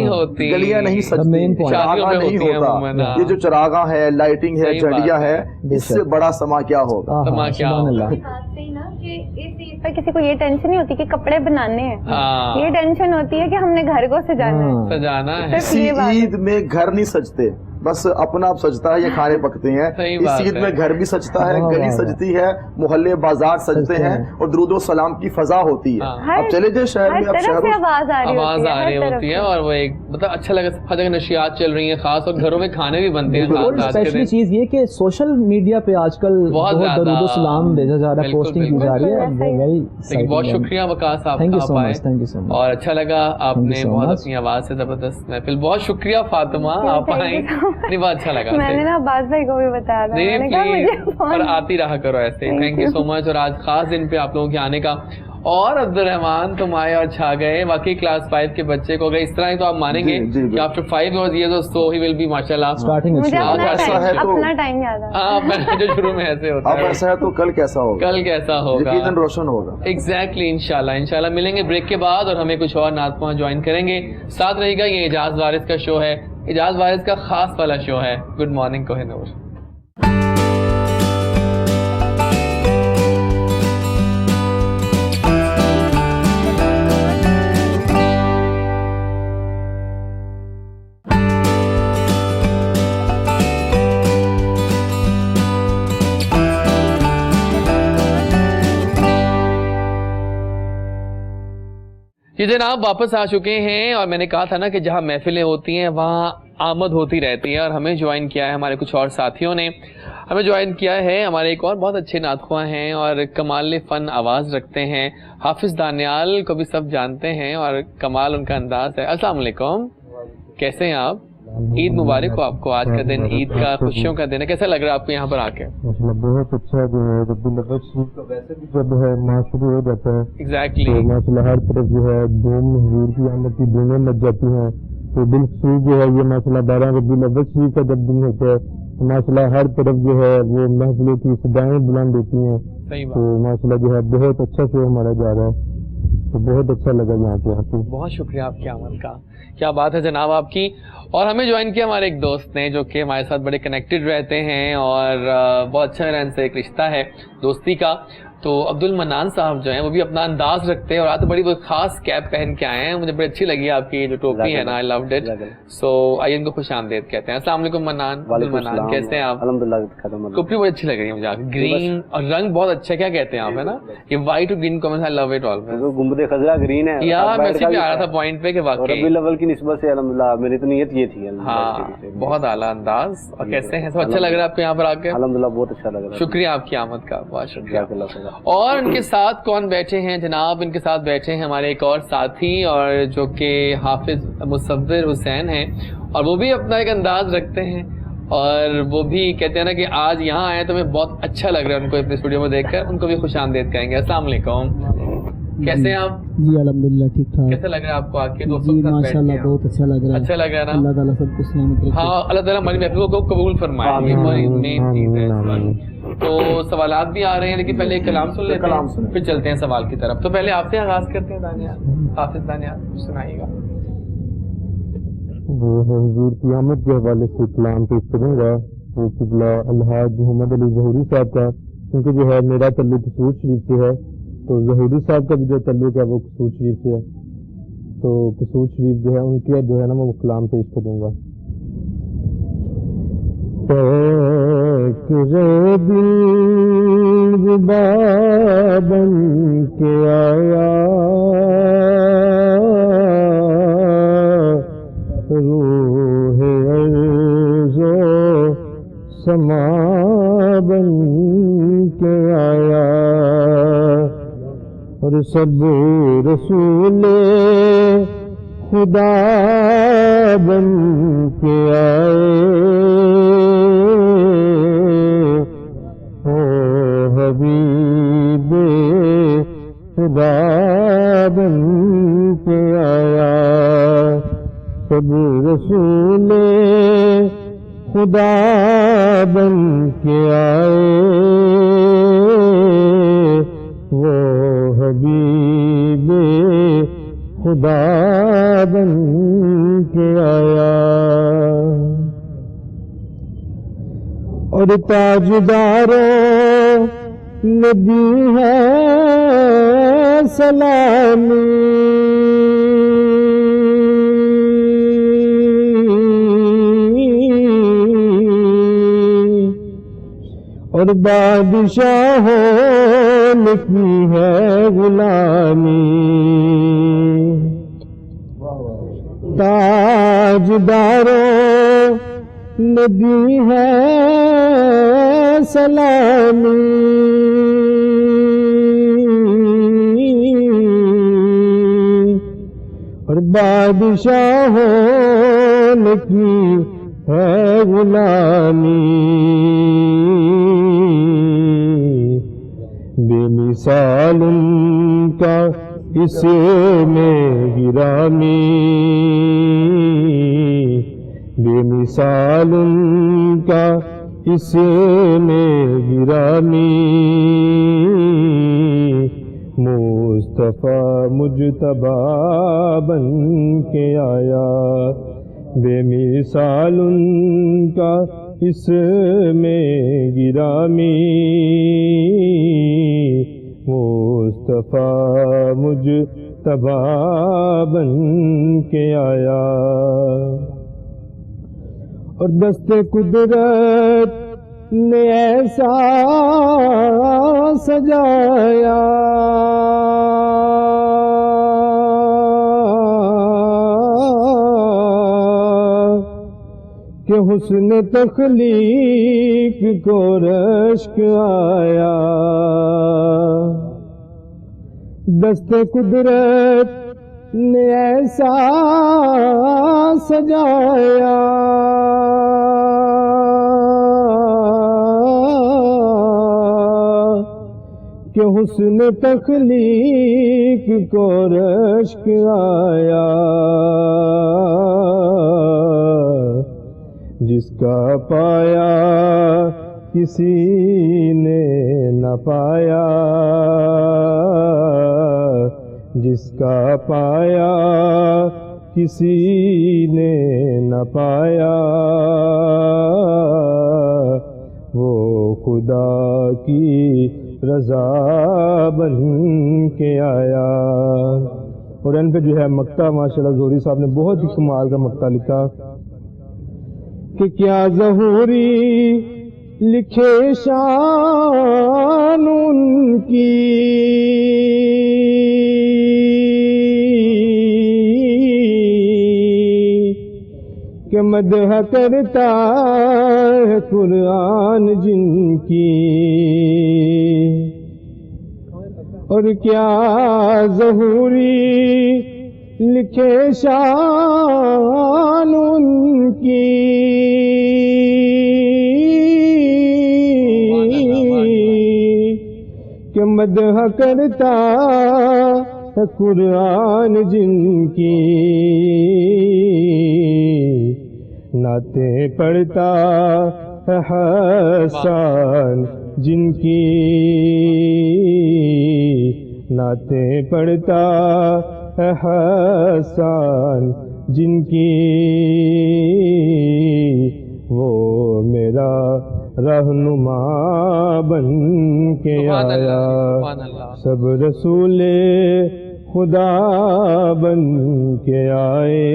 S5: ہوتی, گلیاں نہیں سجتی, چراغاں نہیں ہوتا. یہ جو چراغاں ہے, لائٹنگ ہے, جھنڈیاں ہے, اس سے بڑا سما کیا ہوگا.
S6: کسی کو یہ ٹینشن نہیں ہوتی کہ کپڑے بنانے ہیں, یہ ٹینشن ہوتی ہے کہ ہم نے گھر کو سجانا ہے.
S5: عید میں گھر نہیں سجتے, بس اپنا آپ سجتا ہے یا کھانے پکتے ہیں. اس عید میں گھر بھی سجتا ہے, گلی سجتی ہے, محلے بازار سجتے ہیں اور درود و سلام کی فضا ہوتی ہے. اب چلے جائے شہر میں, اب شہر
S2: آواز آ رہی ہوتی ہے اور وہ ایک مطلب اچھا لگا. ہر جگہ نشریات چل رہی ہیں, خاص اور گھروں میں کھانے بھی بنتے ہیں.
S7: اور اسپیشلی چیز یہ کہ سوشل میڈیا پہ آج کل بہت درود و سلام بھیجا جا رہا ہے, پوسٹنگ کی جا رہی ہے.
S2: بہت شکریہ وقاص آپ آئے اور اچھا لگا آپ نے بہت اپنی آواز سے زبردست محفل. بہت شکریہ فاطمہ آپ آئیں, بہت اچھا لگا.
S6: میں نے نا عباس بھائی کو بھی بتایا تھا,
S2: اور آتی رہا کرو ایسے. تھینک یو سو مچ. اور آج خاص دن پہ آپ لوگوں کے آنے کا. اور عبدالرحمان تم آئے اور چھا گئے. واقعی کلاس 5 کے بچے کو اگر اس طرح ہی تو آپ مانیں گے کہ after 5 years so he will be ماشاءاللہ اسٹارٹنگ
S6: اپنا ٹائم یاد ہے.
S2: ہاں جو شروع میں ایسے ہوتا ہے,
S5: ایسا ہے تو کل کیسا ہوگا,
S2: کل کیسا ہوگا,
S5: یقیناً روشن ہوگا.
S2: ایگزیکٹلی. انشاءاللہ ملیں گے بریک کے بعد اور ہمیں کچھ اور نعت خواں جوائن کریں گے. ساتھ رہے گا, یہ اعجاز وارث کا شو ہے, اعجاز وارث کا خاص والا شو ہے گڈ مارننگ کوہ نور. یہ جناب واپس آ چکے ہیں اور میں نے کہا تھا نا کہ جہاں محفلیں ہوتی ہیں وہاں آمد ہوتی رہتی ہے. اور ہمیں جوائن کیا ہے ہمارے کچھ اور ساتھیوں نے, ہمیں جوائن کیا ہے ہمارے ایک اور بہت اچھے نعت خواں ہیں اور کمال فن آواز رکھتے ہیں. حافظ دانیال کو بھی سب جانتے ہیں اور کمال ان کا انداز ہے. السلام علیکم, کیسے ہیں آپ؟ عید مبارک ہو آپ کو. آج کا دن عید کا, خوشیوں کا دن ہے. کیسا لگ رہا ہے آپ کو یہاں پر آ کے؟
S9: بہت اچھا. جو ہے ویسے بھی جب ہے ماہ شروع ہو جاتا ہے
S2: ایگزیکٹلی
S9: ماشاءاللہ ہر طرف جو ہے دھوم حضور کی آمد کی دھومیں مچ جاتی ہیں. تو بالخصوص جو ہے یہ ماشاءاللہ 12 ربیع الاول شریف کا جب دن ہوتا ہے ماشاءاللہ ہر طرف جو ہے وہ محفلوں کی صدائیں بلند ہوتی ہیں. تو ماشاءاللہ جو ہے بہت اچھا شو ہمارا جا رہا ہے, تو بہت اچھا لگا یہاں پہ آپ کو.
S2: بہت شکریہ آپ کی آمد کا. کیا بات ہے جناب آپ کی. اور ہمیں جوائن کیا ہمارے ایک دوست نے جو کہ ہمارے ساتھ بڑے کنیکٹڈ رہتے ہیں اور بہت اچھا میرا ان سے ایک رشتہ ہے دوستی کا. تو عبد المنان صاحب جو ہیں وہ بھی اپنا انداز رکھتے ہیں اور آج بڑی خاص کیپ پہن کے آئے ہیں. مجھے بڑی اچھی لگی آپ کی جو ٹوپی ہے نا, آئی لوڈ اٹ. سو آئیے ان کو خوش آمدید کہتے ہیں. السلام علیکم منان. منان کیسے ہیں آپ؟
S5: الحمدللہ.
S2: ٹوپی بڑی اچھی لگ رہی ہے مجھے, گرین اور رنگ بہت اچھا. کیا کہتے ہیں آپ, ہے نا یہ وائٹ اور green combination, I love it always.
S10: Gumbad Khazra green ہے
S2: یار, میں اسی پہ آ رہا تھا پوائنٹ پہ کہ واقعی
S10: ربیع الاول کی نسبت سے الحمدللہ میری تو نیت یہ تھی.
S2: ہاں بہت اعلیٰ انداز. اور کیسے ہیں, سب اچھا لگ رہا ہے آپ کو یہاں پر آ کے؟
S10: الحمدللہ بہت اچھا لگ رہا ہے.
S2: شکریہ آپ کی آمد کا, بہت شکریہ. اور ان کے ساتھ کون بیٹھے ہیں جناب؟ ان کے ساتھ بیٹھے ہیں ہمارے ایک اور ساتھی اور جو کہ حافظ مصور حسین ہیں، اور وہ بھی اپنا ایک انداز رکھتے ہیں، اور وہ بھی کہتے ہیں نا کہ آج یہاں آئے تو ہمیں بہت اچھا لگ رہا ہے ان کو اپنے اسٹوڈیو میں دیکھ کر. ان کو بھی خوش آمدید کہیں گے. السلام علیکم، کیسے ہیں آپ؟
S7: جی الحمدللہ ٹھیک ٹھاک.
S2: کیسا لگ رہا ہے آپ کو آ کے دوستوں
S7: جی
S2: کے ساتھ بیٹھ کے؟
S7: ماشاءاللہ بہت اچھا لگ رہا ہے.
S2: اچھا لگ رہا ہے نا؟
S7: اللہ تعالیٰ سب کو سلامت رکھے.
S2: ہاں اللہ تعالیٰ ہماری محفل کو قبول فرمائے، یہ بڑی مین چیز ہے اس وقت. تو سوالات بھی آ رہے ہیں لیکن پہلے ایک کلام سن لیتے ہیں پھر چلتے ہیں سوال کی طرف. تو پہلے آپ سے آغاز کرتے ہیں دانیال. حافظ دانیال سنائیے گا.
S9: وہ حضور کی آمد کے حوالے سے کلام پیش کروں گا. وہ قبلہ الحاج محمد علی ظہوری صاحب کا، کیونکہ جو ہے میرا تعلق قصور شریف سے ہے، تو ظہوری صاحب کا بھی جو تعلق ہے وہ قصور شریف سے ہے، تو قصور شریف جو ہے ان کے جو ہے نا میں وہ کلام پیش کروں گا. دل بن کے آیا روح ارض و سما بن کے آیا، اور سب رسول خدا بن کے آئے، او حبیب خدا بن کے آیا. سب رسول خدا بن کے آئے، وہ حبیب خدا بن کے آیا. اور تاجداروں نے دی ہے سلامی، اور بادشاہوں نے کی ہے غلامی. تاجداروں نے دی ہے سلامی، اور بادشاہوں نے کی ہے غلامی. بے مثال ان کا اس میں گرامی، بے مثال ان کا اس میں گرامی. مصطفیٰ مجتبی بن کے آیا، بے مثال ان کا اس میں گرامی. مصطفیٰ مجتبی بن کے آیا، اور دست قدرت نے ایسا سجایا کہ حسن تخلیق کو رشک آیا. دست قدرت نے ایسا سجایا کہ حسن تخلیق کو رشک آیا. جس کا پایا کسی نے نہ پایا، جس کا پایا کسی نے نہ پایا، وہ خدا کی رضا بن کے آیا. اور ان پہ جو ہے مقطع ماشاءاللہ ظہوری صاحب نے بہت ہی کمال کا مقطع لکھا کہ کیا ظہوری لکھے شان ان کی، کہ مدح کرتا ہے قرآن جن کی. اور کیا ظہوری لکھے شان ان کی، کہ مدح کرتا ہے قرآن جن کی، نعتیں پڑھتا ہے حسان جن کی، نعتیں پڑھتا ہے حسان جن کی، وہ میرا رہنما بن کے آیا، سب رسول خدا بن کے آئے،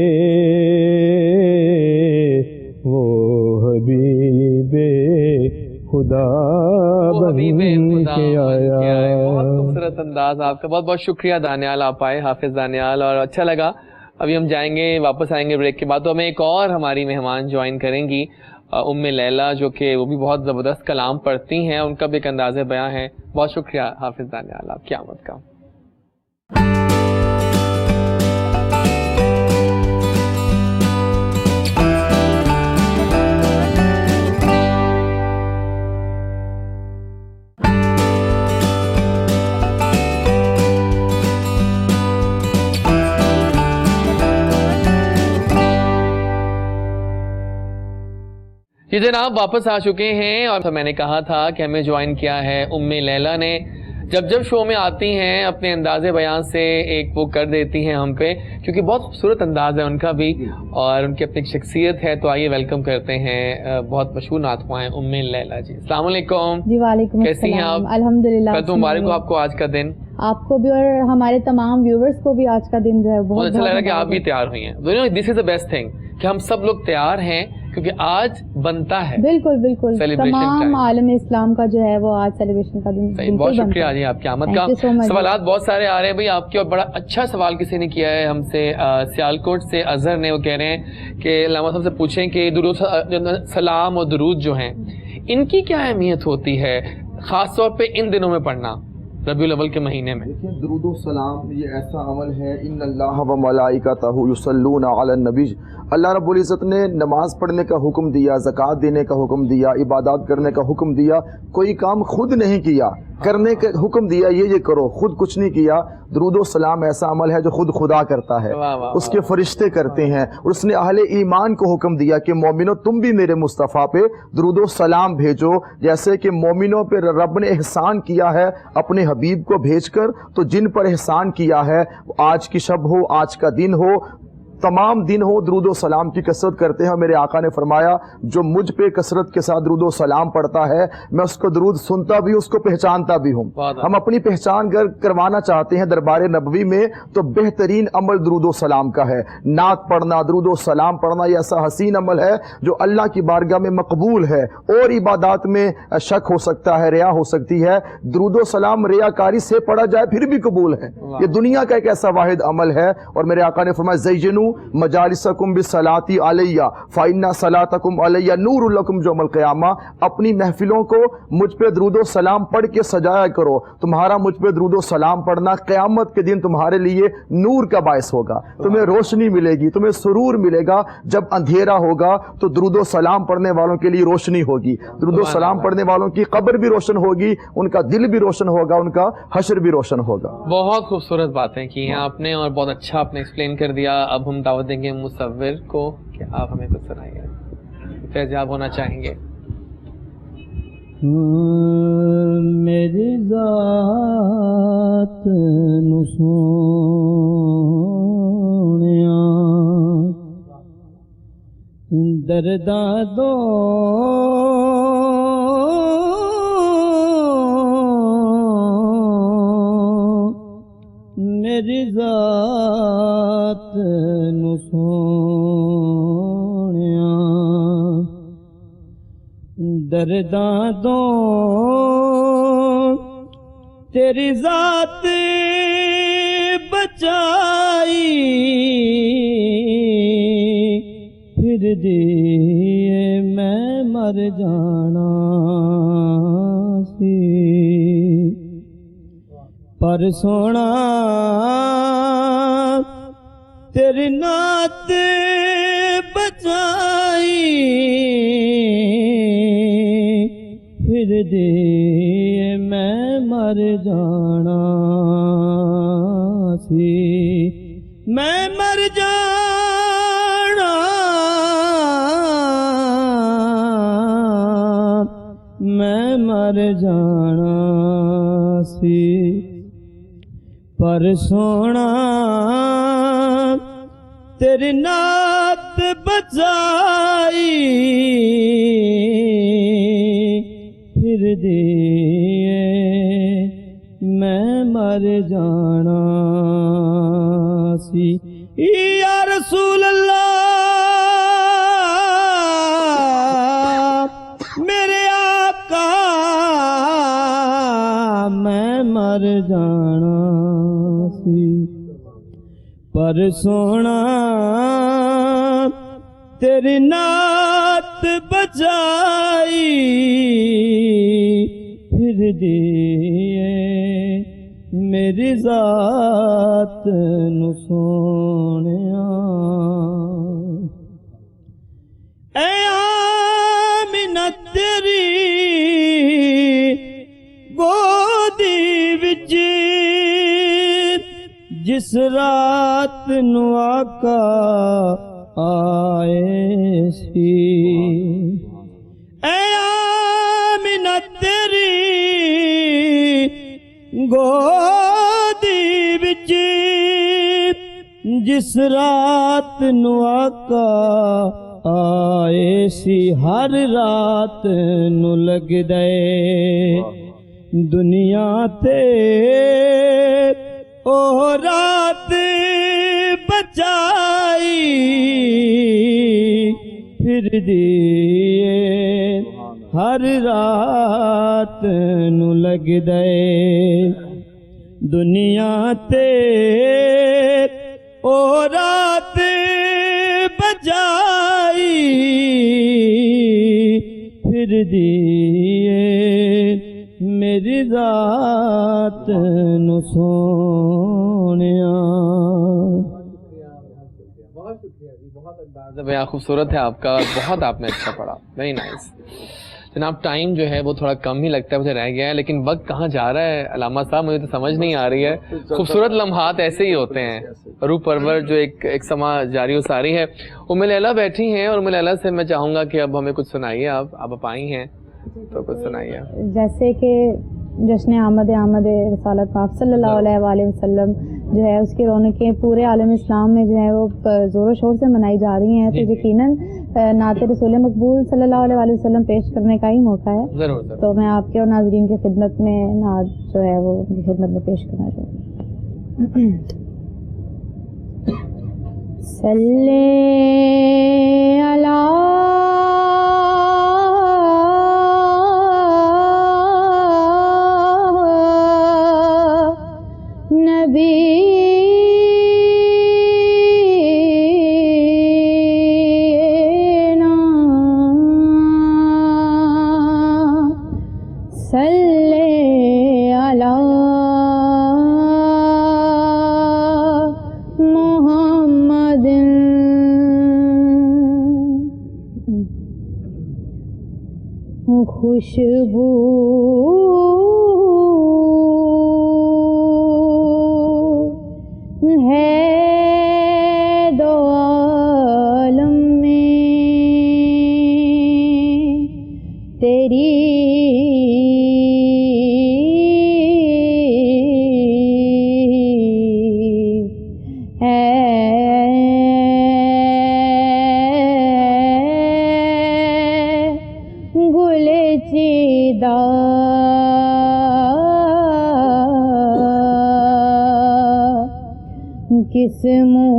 S9: وہ حبیب خدا بن کے آیا۔
S2: بہت خوبصورت انداز آپ کا، بہت بہت شکریہ دانیال، آپ آئے حافظ دانیال، اور اچھا لگا۔ ابھی ہم جائیں گے، واپس آئیں گے بریک کے بعد، تو ہمیں ایک اور ہماری مہمان جوائن کریں گی، ام لیلہ، جو کہ وہ بھی بہت زبردست کلام پڑھتی ہیں، ان کا بھی ایک انداز بیاں ہے۔ بہت شکریہ حافظ دانیال، آپ کی آمد کا۔ جی جناب، واپس آ چکے ہیں، اور میں نے کہا تھا کہ ہمیں جوائن کیا ہے ام لیلہ نے۔ جب شو میں آتی ہیں اپنے انداز بیان سے ایک وہ کر دیتی ہیں ہم پہ، کیونکہ بہت خوبصورت انداز ہے ان کا بھی، اور ان کی اپنی شخصیت ہے۔ تو آئیے ویلکم کرتے ہیں بہت مشہور نعت خواں ہیں ام لیلہ جی۔ السلام علیکم
S11: جی۔ وعلیکم
S2: کیسی ہیں
S11: السلام،
S2: آپ؟
S11: الحمدللہ۔
S2: تو مبارک ہو آپ کو آج کا دن،
S11: آپ کو بھی اور ہمارے تمام ویورز کو بھی آج کا دن جو ہے
S2: بہت اچھا لگ رہا ہے کہ آپ بھی تیار ہوئی ہیں۔ دس از دا بیسٹ تھنگ کہ ہم سب لوگ تیار ہیں، کیونکہ آج بنتا ہے۔
S11: بالکل بالکل، تمام عالم اسلام کا جو ہے وہ آج سیلیبریشن کا دن۔
S2: بہت شکریہ جی آپ کی آمد کا۔ سوالات بہت سارے آ رہے ہیں بھائی آپ کے، اور بڑا اچھا سوال کسی نے کیا ہے ہم سے، سیالکوٹ سے اظہر نے، وہ کہہ رہے ہیں کہ علامہ صاحب سے پوچھیں کہ درود سلام اور درود جو ہیں ان کی کیا اہمیت ہوتی ہے، خاص طور پہ ان دنوں میں پڑھنا ربیع الاول کے مہینے میں؟
S5: دیکھیں، درود و سلام یہ ایسا عمل ہے، ان اللہ و ملائکتہ یصلون علی النبی، اللہ رب العزت نے نماز پڑھنے کا حکم دیا، زکوٰۃ دینے کا حکم دیا، عبادات کرنے کا حکم دیا، کوئی کام خود نہیں کیا، کرنے کا حکم دیا یہ کرو، خود کچھ نہیں کیا۔ درود و سلام ایسا عمل ہے جو خود خدا کرتا ہے، اس کے فرشتے کرتے ہیں، اور اس نے اہل ایمان کو حکم دیا کہ مومنو تم بھی میرے مصطفیٰ پہ درود و سلام بھیجو، جیسے کہ مومنوں پہ رب نے احسان کیا ہے اپنے حبیب کو بھیج کر، تو جن پر احسان کیا ہے، آج کی شب ہو، آج کا دن ہو، تمام دن ہو، درود و سلام کی کثرت کرتے ہیں۔ میرے آقا نے فرمایا جو مجھ پہ کثرت کے ساتھ درود و سلام پڑھتا ہے، میں اس کو درود سنتا بھی، اس کو پہچانتا بھی ہوں۔ ہم اپنی پہچان کروانا چاہتے ہیں دربار نبوی میں، تو بہترین عمل درود و سلام کا ہے۔ نعت پڑھنا، درود و سلام پڑھنا، یہ ایسا حسین عمل ہے جو اللہ کی بارگاہ میں مقبول ہے، اور عبادات میں شک ہو سکتا ہے، ریا ہو سکتی ہے، درود و سلام ریاکاری سے پڑھا جائے پھر بھی قبول ہے۔ یہ دنیا کا ایک ایسا واحد عمل ہے، اور میرے آقا نے فرمایا زینوا مجالسکم بالصلاۃ علیہ فإن صلاتکم علیہ نور لکم یوم القیامہ، اپنی محفلوں کو مجھ پہ درود و سلام پڑھ کے سجایا کرو، تمہارا مجھ پہ درود و سلام پڑھنا قیامت کے دن تمہارے لیے نور کا باعث ہوگا، تمہیں روشنی ملے گی، تمہیں سرور ملے گا۔ جب اندھیرا ہوگا تو درود و سلام پڑھنے والوں کے لیے روشنی ہوگی، درود و سلام پڑھنے والوں کی قبر بھی روشن ہوگی، ان کا دل بھی روشن ہوگا، ان کا حشر بھی روشن ہوگا۔
S2: بہت خوبصورت باتیں کی ہیں آپ نے، اور بہت اچھا آپ نے ایکسپلین کر دیا۔ اب ہم دعوت دیں گے مصور کو کہ آپ ہمیں کچھ سنائیے، فیضیاب ہونا چاہیں گے۔
S7: میری ذات نو سونیا درداں دو میری ذات نو سونیا درداں دو تیری ذات بچائی پھر دیے میں مر جانا سی پر سونا تیری نعت بچائی پھر دیے میں مر جانا سی میں مر جانا میں مر جانا سی پر سونا تیری نعت بچائی پھر دیے میں مر جانا سی یا رسول اللہ میرے آقا میں مر جانا سی پر سونا تیری نعت بچائی پھر دیے میری ذات نو سونیا اے آمینہ تیری گودی وچ جس رات نو آقا آئے سی اے آمینہ تیری گودی وچ جس رات نو آقا آئے سی ہر رات نو لگ دے دنیا تے او رات بچائی پھر دیے ہر رات نو لگ دے دنیا تے او رات بچائی پھر دیے میری ذات نو سونیا
S2: بہت شکریہ جی بہت انداز بیان خوبصورت ہے آپ کا بہت آپ نے اچھا پڑھا ویری نائس جناب ٹائم جو ہے وہ تھوڑا کم ہی لگتا ہے مجھے رہ گیا ہے لیکن وقت کہاں جا رہا ہے علامہ صاحب مجھے تو سمجھ نہیں آ رہی ہے خوبصورت لمحات ایسے ہی ہوتے ہیں روح پرور جو ایک سما جاری و ساری ہے ام لیلا بیٹھی ہیں اور ام لیلا سے میں چاہوں گا کہ اب ہمیں کچھ سنائیے آپ آئی ہیں تو کچھ سنائیے
S11: جیسے کہ جشن آمد رسالت پاک صلی اللہ علیہ وآلہ وسلم جو ہے اس کی رونقیں پورے عالم اسلام میں جو ہے وہ زور و شور سے منائی جا رہی ہیں تو یقیناً نعت رسول مقبول صلی اللہ علیہ وآلہ وسلم پیش کرنے کا ہی موقع ہے
S2: ضرور
S11: تو میں آپ کے اور ناظرین کی خدمت میں نعت جو ہے وہ ان کی خدمت میں پیش کرنا چاہوں گی صلی اللہ خوشبو ہے دو عالم میں تیری کس منہ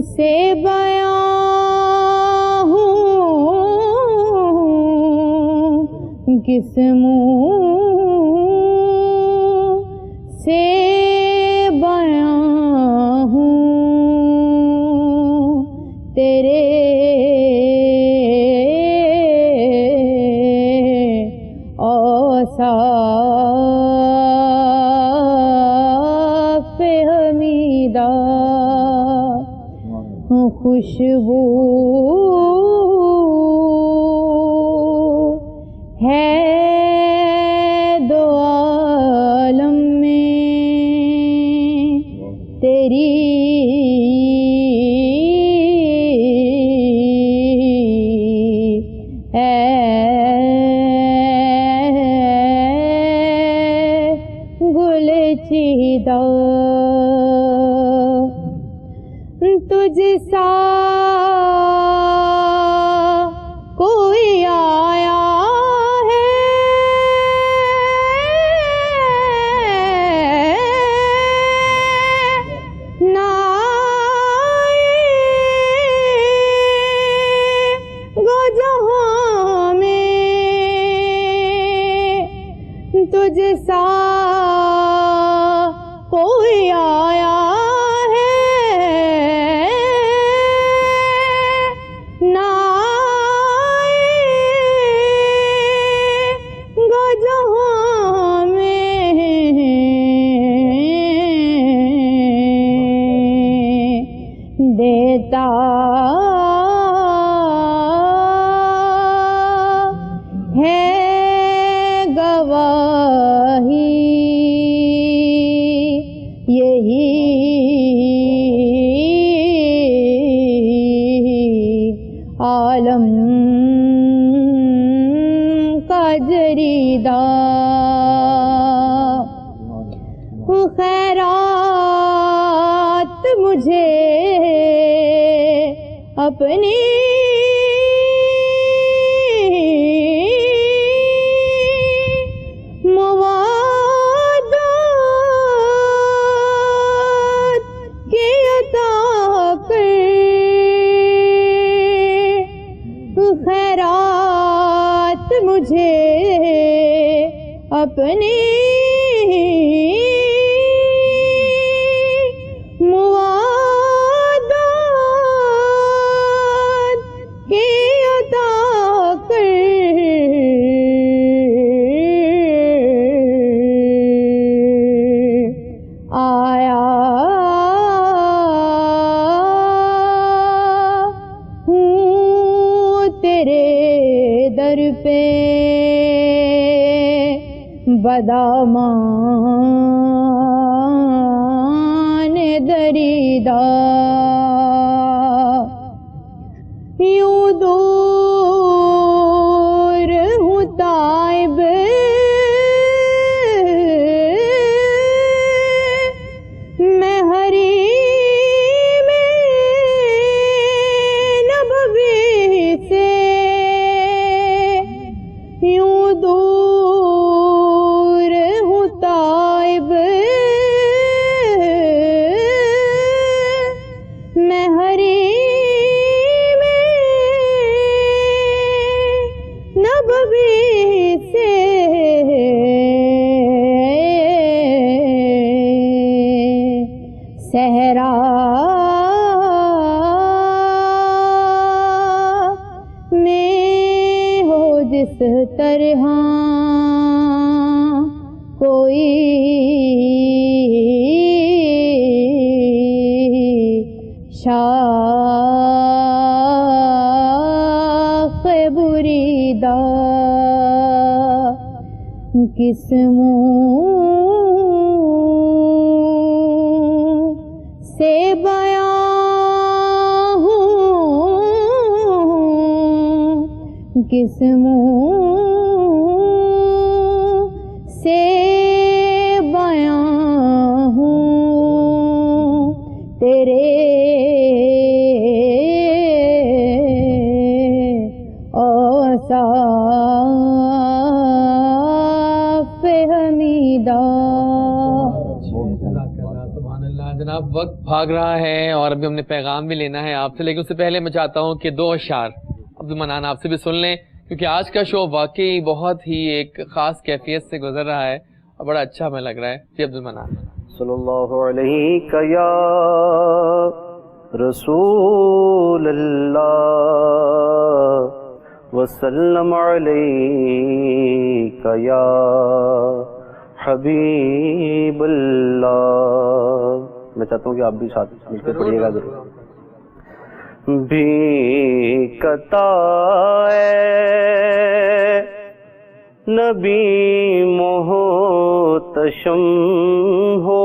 S11: سے بیان ہوں کس منہ سے بیان ہوں تیرے اور خوشبو ہے دو عالم میں تیری چیدہ تجھ سا کوئی آیا ہے نہ گو جہاں میں تجھ سا کوئی آیا ہے نہ گو جہاں میں دیتا ہے گواہی یہی عالم کا جریدہ خیرات مجھے اپنی خیرات مجھے اپنی موادات کی عطا کر آیا در پہ بدامان دریدہ یوں دور ہوں طائب میں حریم نبوی سے یوں دور ہوں طائب میں حریم نبوی سے صحرا میں ہو جس طرح کوئی شاخ بریدہ کس منہ سے بیان ہوں کس منہ سے بیان ہوں تیرے اوصاف حمیدہ.
S2: جناب وقت بھاگ رہا ہے اور ابھی ہم نے پیغام بھی لینا ہے آپ سے، لیکن اس سے پہلے میں چاہتا ہوں کہ دو اشعار عبد المنان آپ سے بھی سن لیں، کیونکہ آج کا شو واقعی بہت ہی ایک خاص کیفیت سے گزر رہا ہے اور بڑا اچھا ہمیں لگ رہا ہے. جی عبد المنان.
S10: صلی اللہ علیہ یا رسول اللہ وسلم علیک یا حبیب اللہ. میں چاہتا ہوں کہ آپ بھی ساتھ مل کے پڑھیے گا ضرور. بھی کتائے نبی محتشم ہو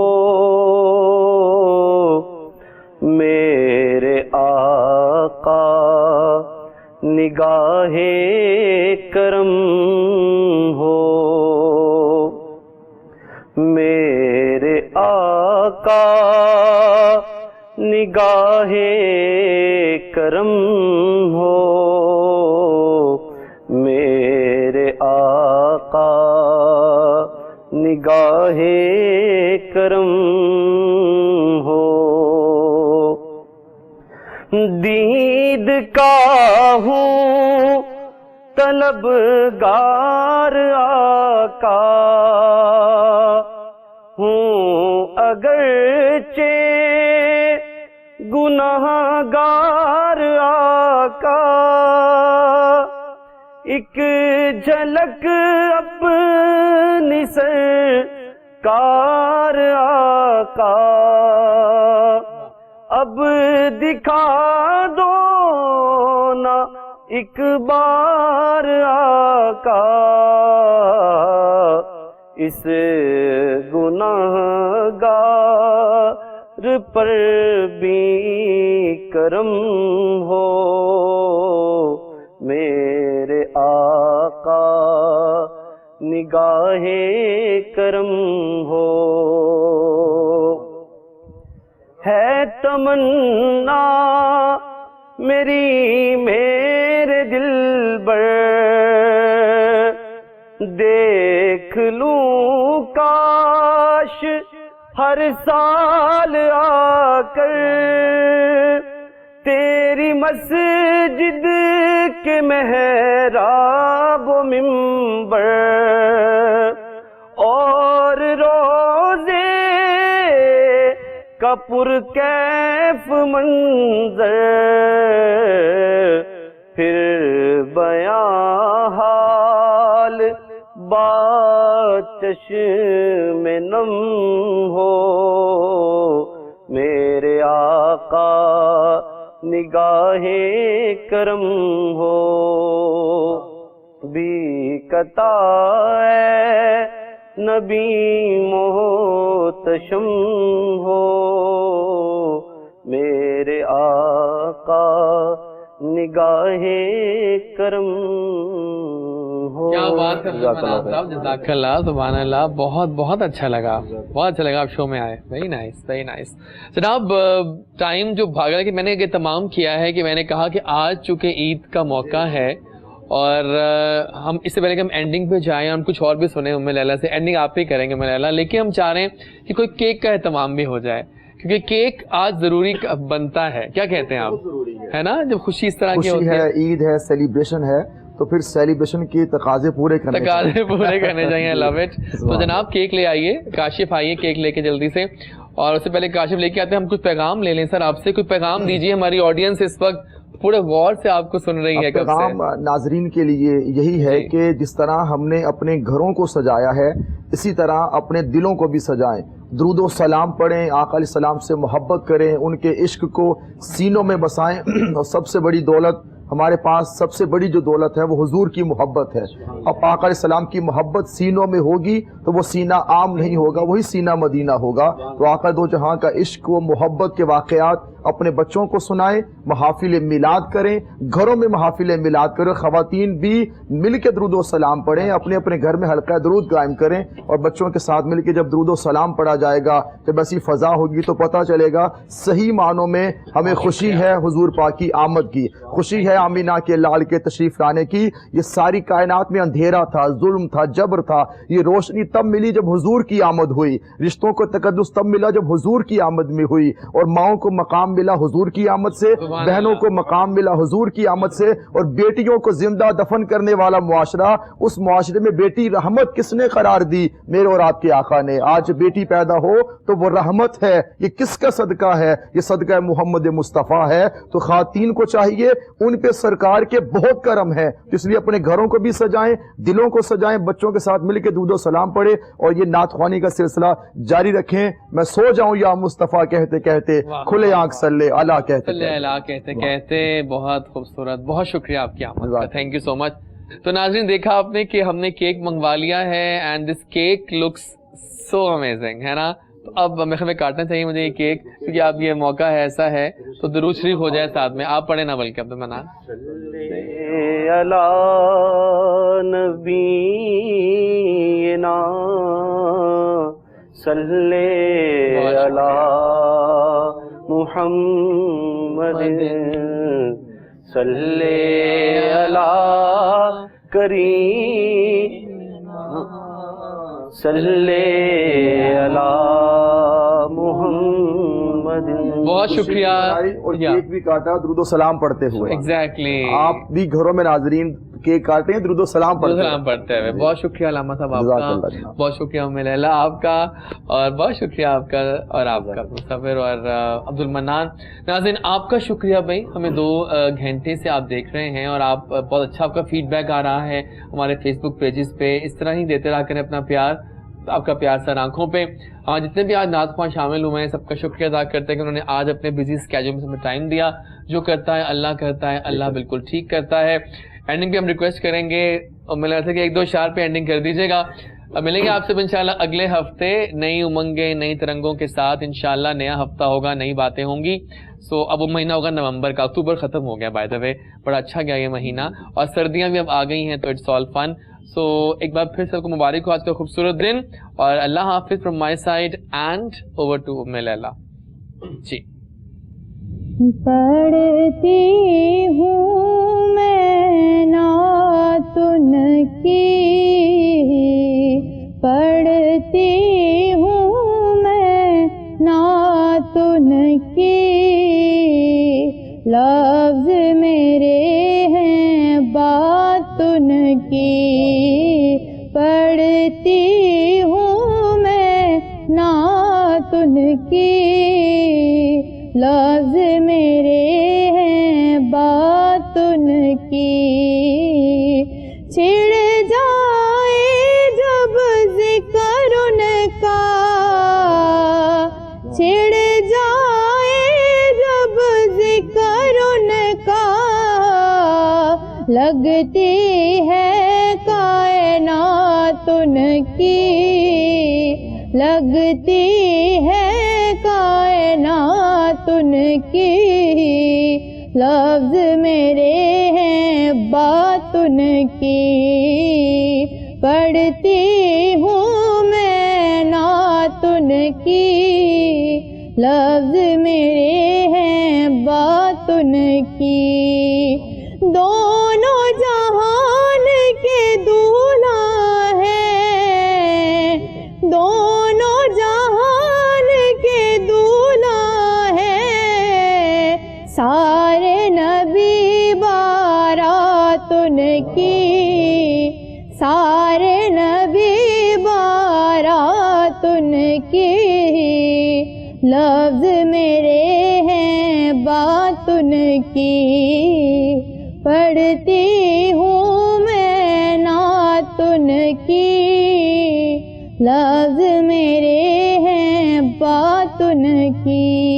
S10: میرے آقا نگاہ کرم ہو میرے آقا نگاہ کرم ہو میرے آقا نگاہ کرم ہو دید کا ہوں طلبگار آقا ہوں اگرچہ گناہگار آقا ایک جھلک اپنی سرکار آقا اب دکھا دو نا ایک بار آقا اس گناہگار پر بھی کرم ہو میرے آقا نگاہ کرم ہو ہے تمنا میری میرے دل بر دیکھ لوں کاش ہر سال آ کر تیری مسجد کے محراب و منبر اور روزے کا پرکیف منظر پھر بیاں حال بات چشم نم ہو میرے آقا نگاہ کرم ہو بھی کتائے نبی محتشم ہو میرے آقا نگاہ کرم ہو.
S2: کیا بات ہے صاحب، جزاک اللہ، سبحان اللہ، بہت بہت اچھا لگا، بہت اچھا لگا آپ شو میں آئے. Very nice very nice. جناب ٹائم جو بھاگا کہ میں نے یہ تمام کیا ہے کہ میں نے کہا کہ آج چونکہ عید کا موقع ہے اور ہم اس سے پہلے کہ ہم اینڈنگ پہ جائیں، ہم کچھ اور بھی سنیں ام لیلا سے، اینڈنگ آپ ہی کریں گے ام لیلا، لیکن ہم چاہ رہے ہیں کہ کوئی کیک کا اہتمام بھی ہو جائے کیونکہ کیک آج ضروری بنتا ہے. کیا کہتے ہیں آپ؟ ہے نا، جب خوشی اس طرح کی ہوتی ہے،
S5: عید ہے، سیلیبریشن ہے، تو پھر سیلیبریشن کی تقاضے پورے کرنے
S2: چاہیے. لو اٹ. تو جناب کیک لے آئیے، کاشف آئیے کیک لے کے جلدی سے. اور اس سے پہلے کاشف لے کے آتے ہیں، ہم کچھ پیغام لے لیں سر آپ سے. کوئی پیغام دیجیے، ہماری آڈینس اس وقت پورے غور سے آپ کو سن رہی ہے.
S5: پیغام ناظرین کے لیے یہی ہے کہ جس طرح ہم نے اپنے گھروں کو سجایا ہے اسی طرح اپنے دلوں کو بھی سجائیں. درود و سلام پڑھیں، آقا علیہ السلام سے محبت کریں، ان کے عشق کو سینوں میں بسائیں. اور سب سے بڑی دولت ہمارے پاس، سب سے بڑی جو دولت ہے وہ حضور کی محبت ہے. اب آقا علیہ السلام کی محبت سینوں میں ہوگی تو وہ سینہ عام نہیں ہوگا، وہی سینہ مدینہ ہوگا. تو آقا دو جہاں کا عشق و محبت کے واقعات اپنے بچوں کو سنائیں، محافل میلاد کریں، گھروں میں محافل میلاد کریں. خواتین بھی مل کے درود و سلام پڑھیں، اپنے اپنے گھر میں حلقہ درود قائم کریں. اور بچوں کے ساتھ مل کے جب درود و سلام پڑھا جائے گا، جب ایسی فضا ہوگی تو پتہ چلے گا صحیح معنوں میں ہمیں خوشی ہے حضور پاک کی آمد کی، خوشی ہے آمینہ کے لال کے تشریف لانے کی. یہ ساری کائنات میں اندھیرا تھا، ظلم تھا، جبر تھا، یہ روشنی تب ملی جب حضور کی آمد ہوئی. رشتوں کو تقدس تب ملا جب حضور کی آمد میں ہوئی. اور ماؤں کو مقام ملا حضور کی آمد سے، بہنوں کو مقام ملا حضور کی آمد سے. اور بیٹیوں کو زندہ دفن کرنے والا معاشرہ، اس معاشرے میں بیٹی رحمت کس نے قرار دی؟ میرے اور آپ کے آقا نے. آج بیٹی پیدا ہو تو وہ رحمت ہے. یہ کس کا صدقہ ہے؟ یہ صدقہ محمد مصطفیٰ ہے. تو خواتین کو چاہیے، ان پہ سرکار کے بہت کرم ہے، اس لیے اپنے گھروں کو بھی سجائیں، دلوں کو سجائیں، بچوں کے ساتھ مل کے درود و سلام پڑھیں اور یہ نعت خوانی کا سلسلہ جاری رکھیں. میں سو جاؤں یا مصطفیٰ کہتے کہتے کھلے آنکھ صلی علی
S2: کہتے بہت خوبصورت. بہت شکریہ آپ کی آمد کا, تھینک یو سو مچ. تو ناظرین دیکھا آپ نے کہ ہم نے کیک منگوا لیا ہے and this cake looks so amazing, ہے نا. تو اب ہمیں کاٹنا چاہیے مجھے یہ کیک, کیونکہ آپ یہ موقع ہے ایسا ہے تو درود شریف ہو جائے ساتھ میں. آپ پڑھیں نا بلکہ عبد المنان.
S10: صلی علی محمد صلی علی کریم صلی علی محمد.
S2: بہت شکریہ.
S5: اور کیک بھی کاٹا درود و سلام پڑھتے ہوئے.
S2: ایگزیکٹلی,
S5: آپ بھی گھروں میں ناظرین کیک کاٹیں درود و سلام
S2: پڑھتے ہوئے. بہت شکریہ علامہ صاحب آپ کا, بہت شکریہ ام لیلا آپ کا, اور بہت شکریہ آپ کا اور آپ کا مصور اور عبد المنان. ناظرین آپ کا شکریہ بھائی, ہمیں 2 گھنٹے سے آپ دیکھ رہے ہیں اور آپ بہت اچھا آپ کا فیڈ بیک آ رہا ہے ہمارے فیس بک پیجز پہ. اس طرح ہی دیتے رہا کریں اپنا پیار, آپ کا پیار سر آنکھوں پہ. جتنے بھی آج نعت خواہ شامل ہوئے ہیں سب کا شکریہ ادا کرتے ہیں کہ انہوں نے آج اپنے بزی اسکیجول میں ہمیں ٹائم دیا. جو کرتا ہے اللہ کرتا ہے, اللہ بالکل ٹھیک کرتا ہے. اینڈنگ پہ ہم ریکویسٹ کریں گے اور مجھے لگتا ہے کہ 1-2 اشعار پہ اینڈنگ کر دیجیے گا. ملیں گے آپ سے انشاءاللہ اگلے ہفتے نئی امنگیں نئی ترنگوں کے ساتھ. انشاءاللہ نیا ہفتہ ہوگا, نئی باتیں ہوں گی. سو اب وہ مہینہ ہوگا نومبر کا, اکتوبر ختم ہو گیا بائی دا وے, بڑا اچھا گیا یہ مہینہ, اور سردیاں بھی اب آ گئی ہیں تو اٹس آل فن. سو ایک بار پھر سب کو مبارک ہو آج کا خوبصورت دن, اور اللہ حافظ from my side and over to um Leela جی.
S11: پڑھتی ہوں میں نعت ان کی, پڑھتی ہوں میں نعت ان کی, لفظ میرے ہیں بات ان کی. پڑھتی ہوں میں نعت ان کی, لفظ میرے ہیں بات ان کی. چھڑ جائے جب ذکر ان کا, چھڑ جائے جب ذکر ان کا, لگتی ہے کائنات ان کی, لگتی ہے کائنات ان کی. لفظ میرے ہیں بات ان کی. پڑھتی ہوں میں نعت ان کی, لفظ میرے ہیں بات ان کی. دونوں جہان کے دولہا ہے, دونوں جہان کے دولہا ہے, سارے نبی بارات ان کی, سارے نبی بارات ان کی. لفظ میرے ہیں بات ان کی. پڑھتی ہوں میں نعت ان کی, لفظ میرے ہیں بات ان کی.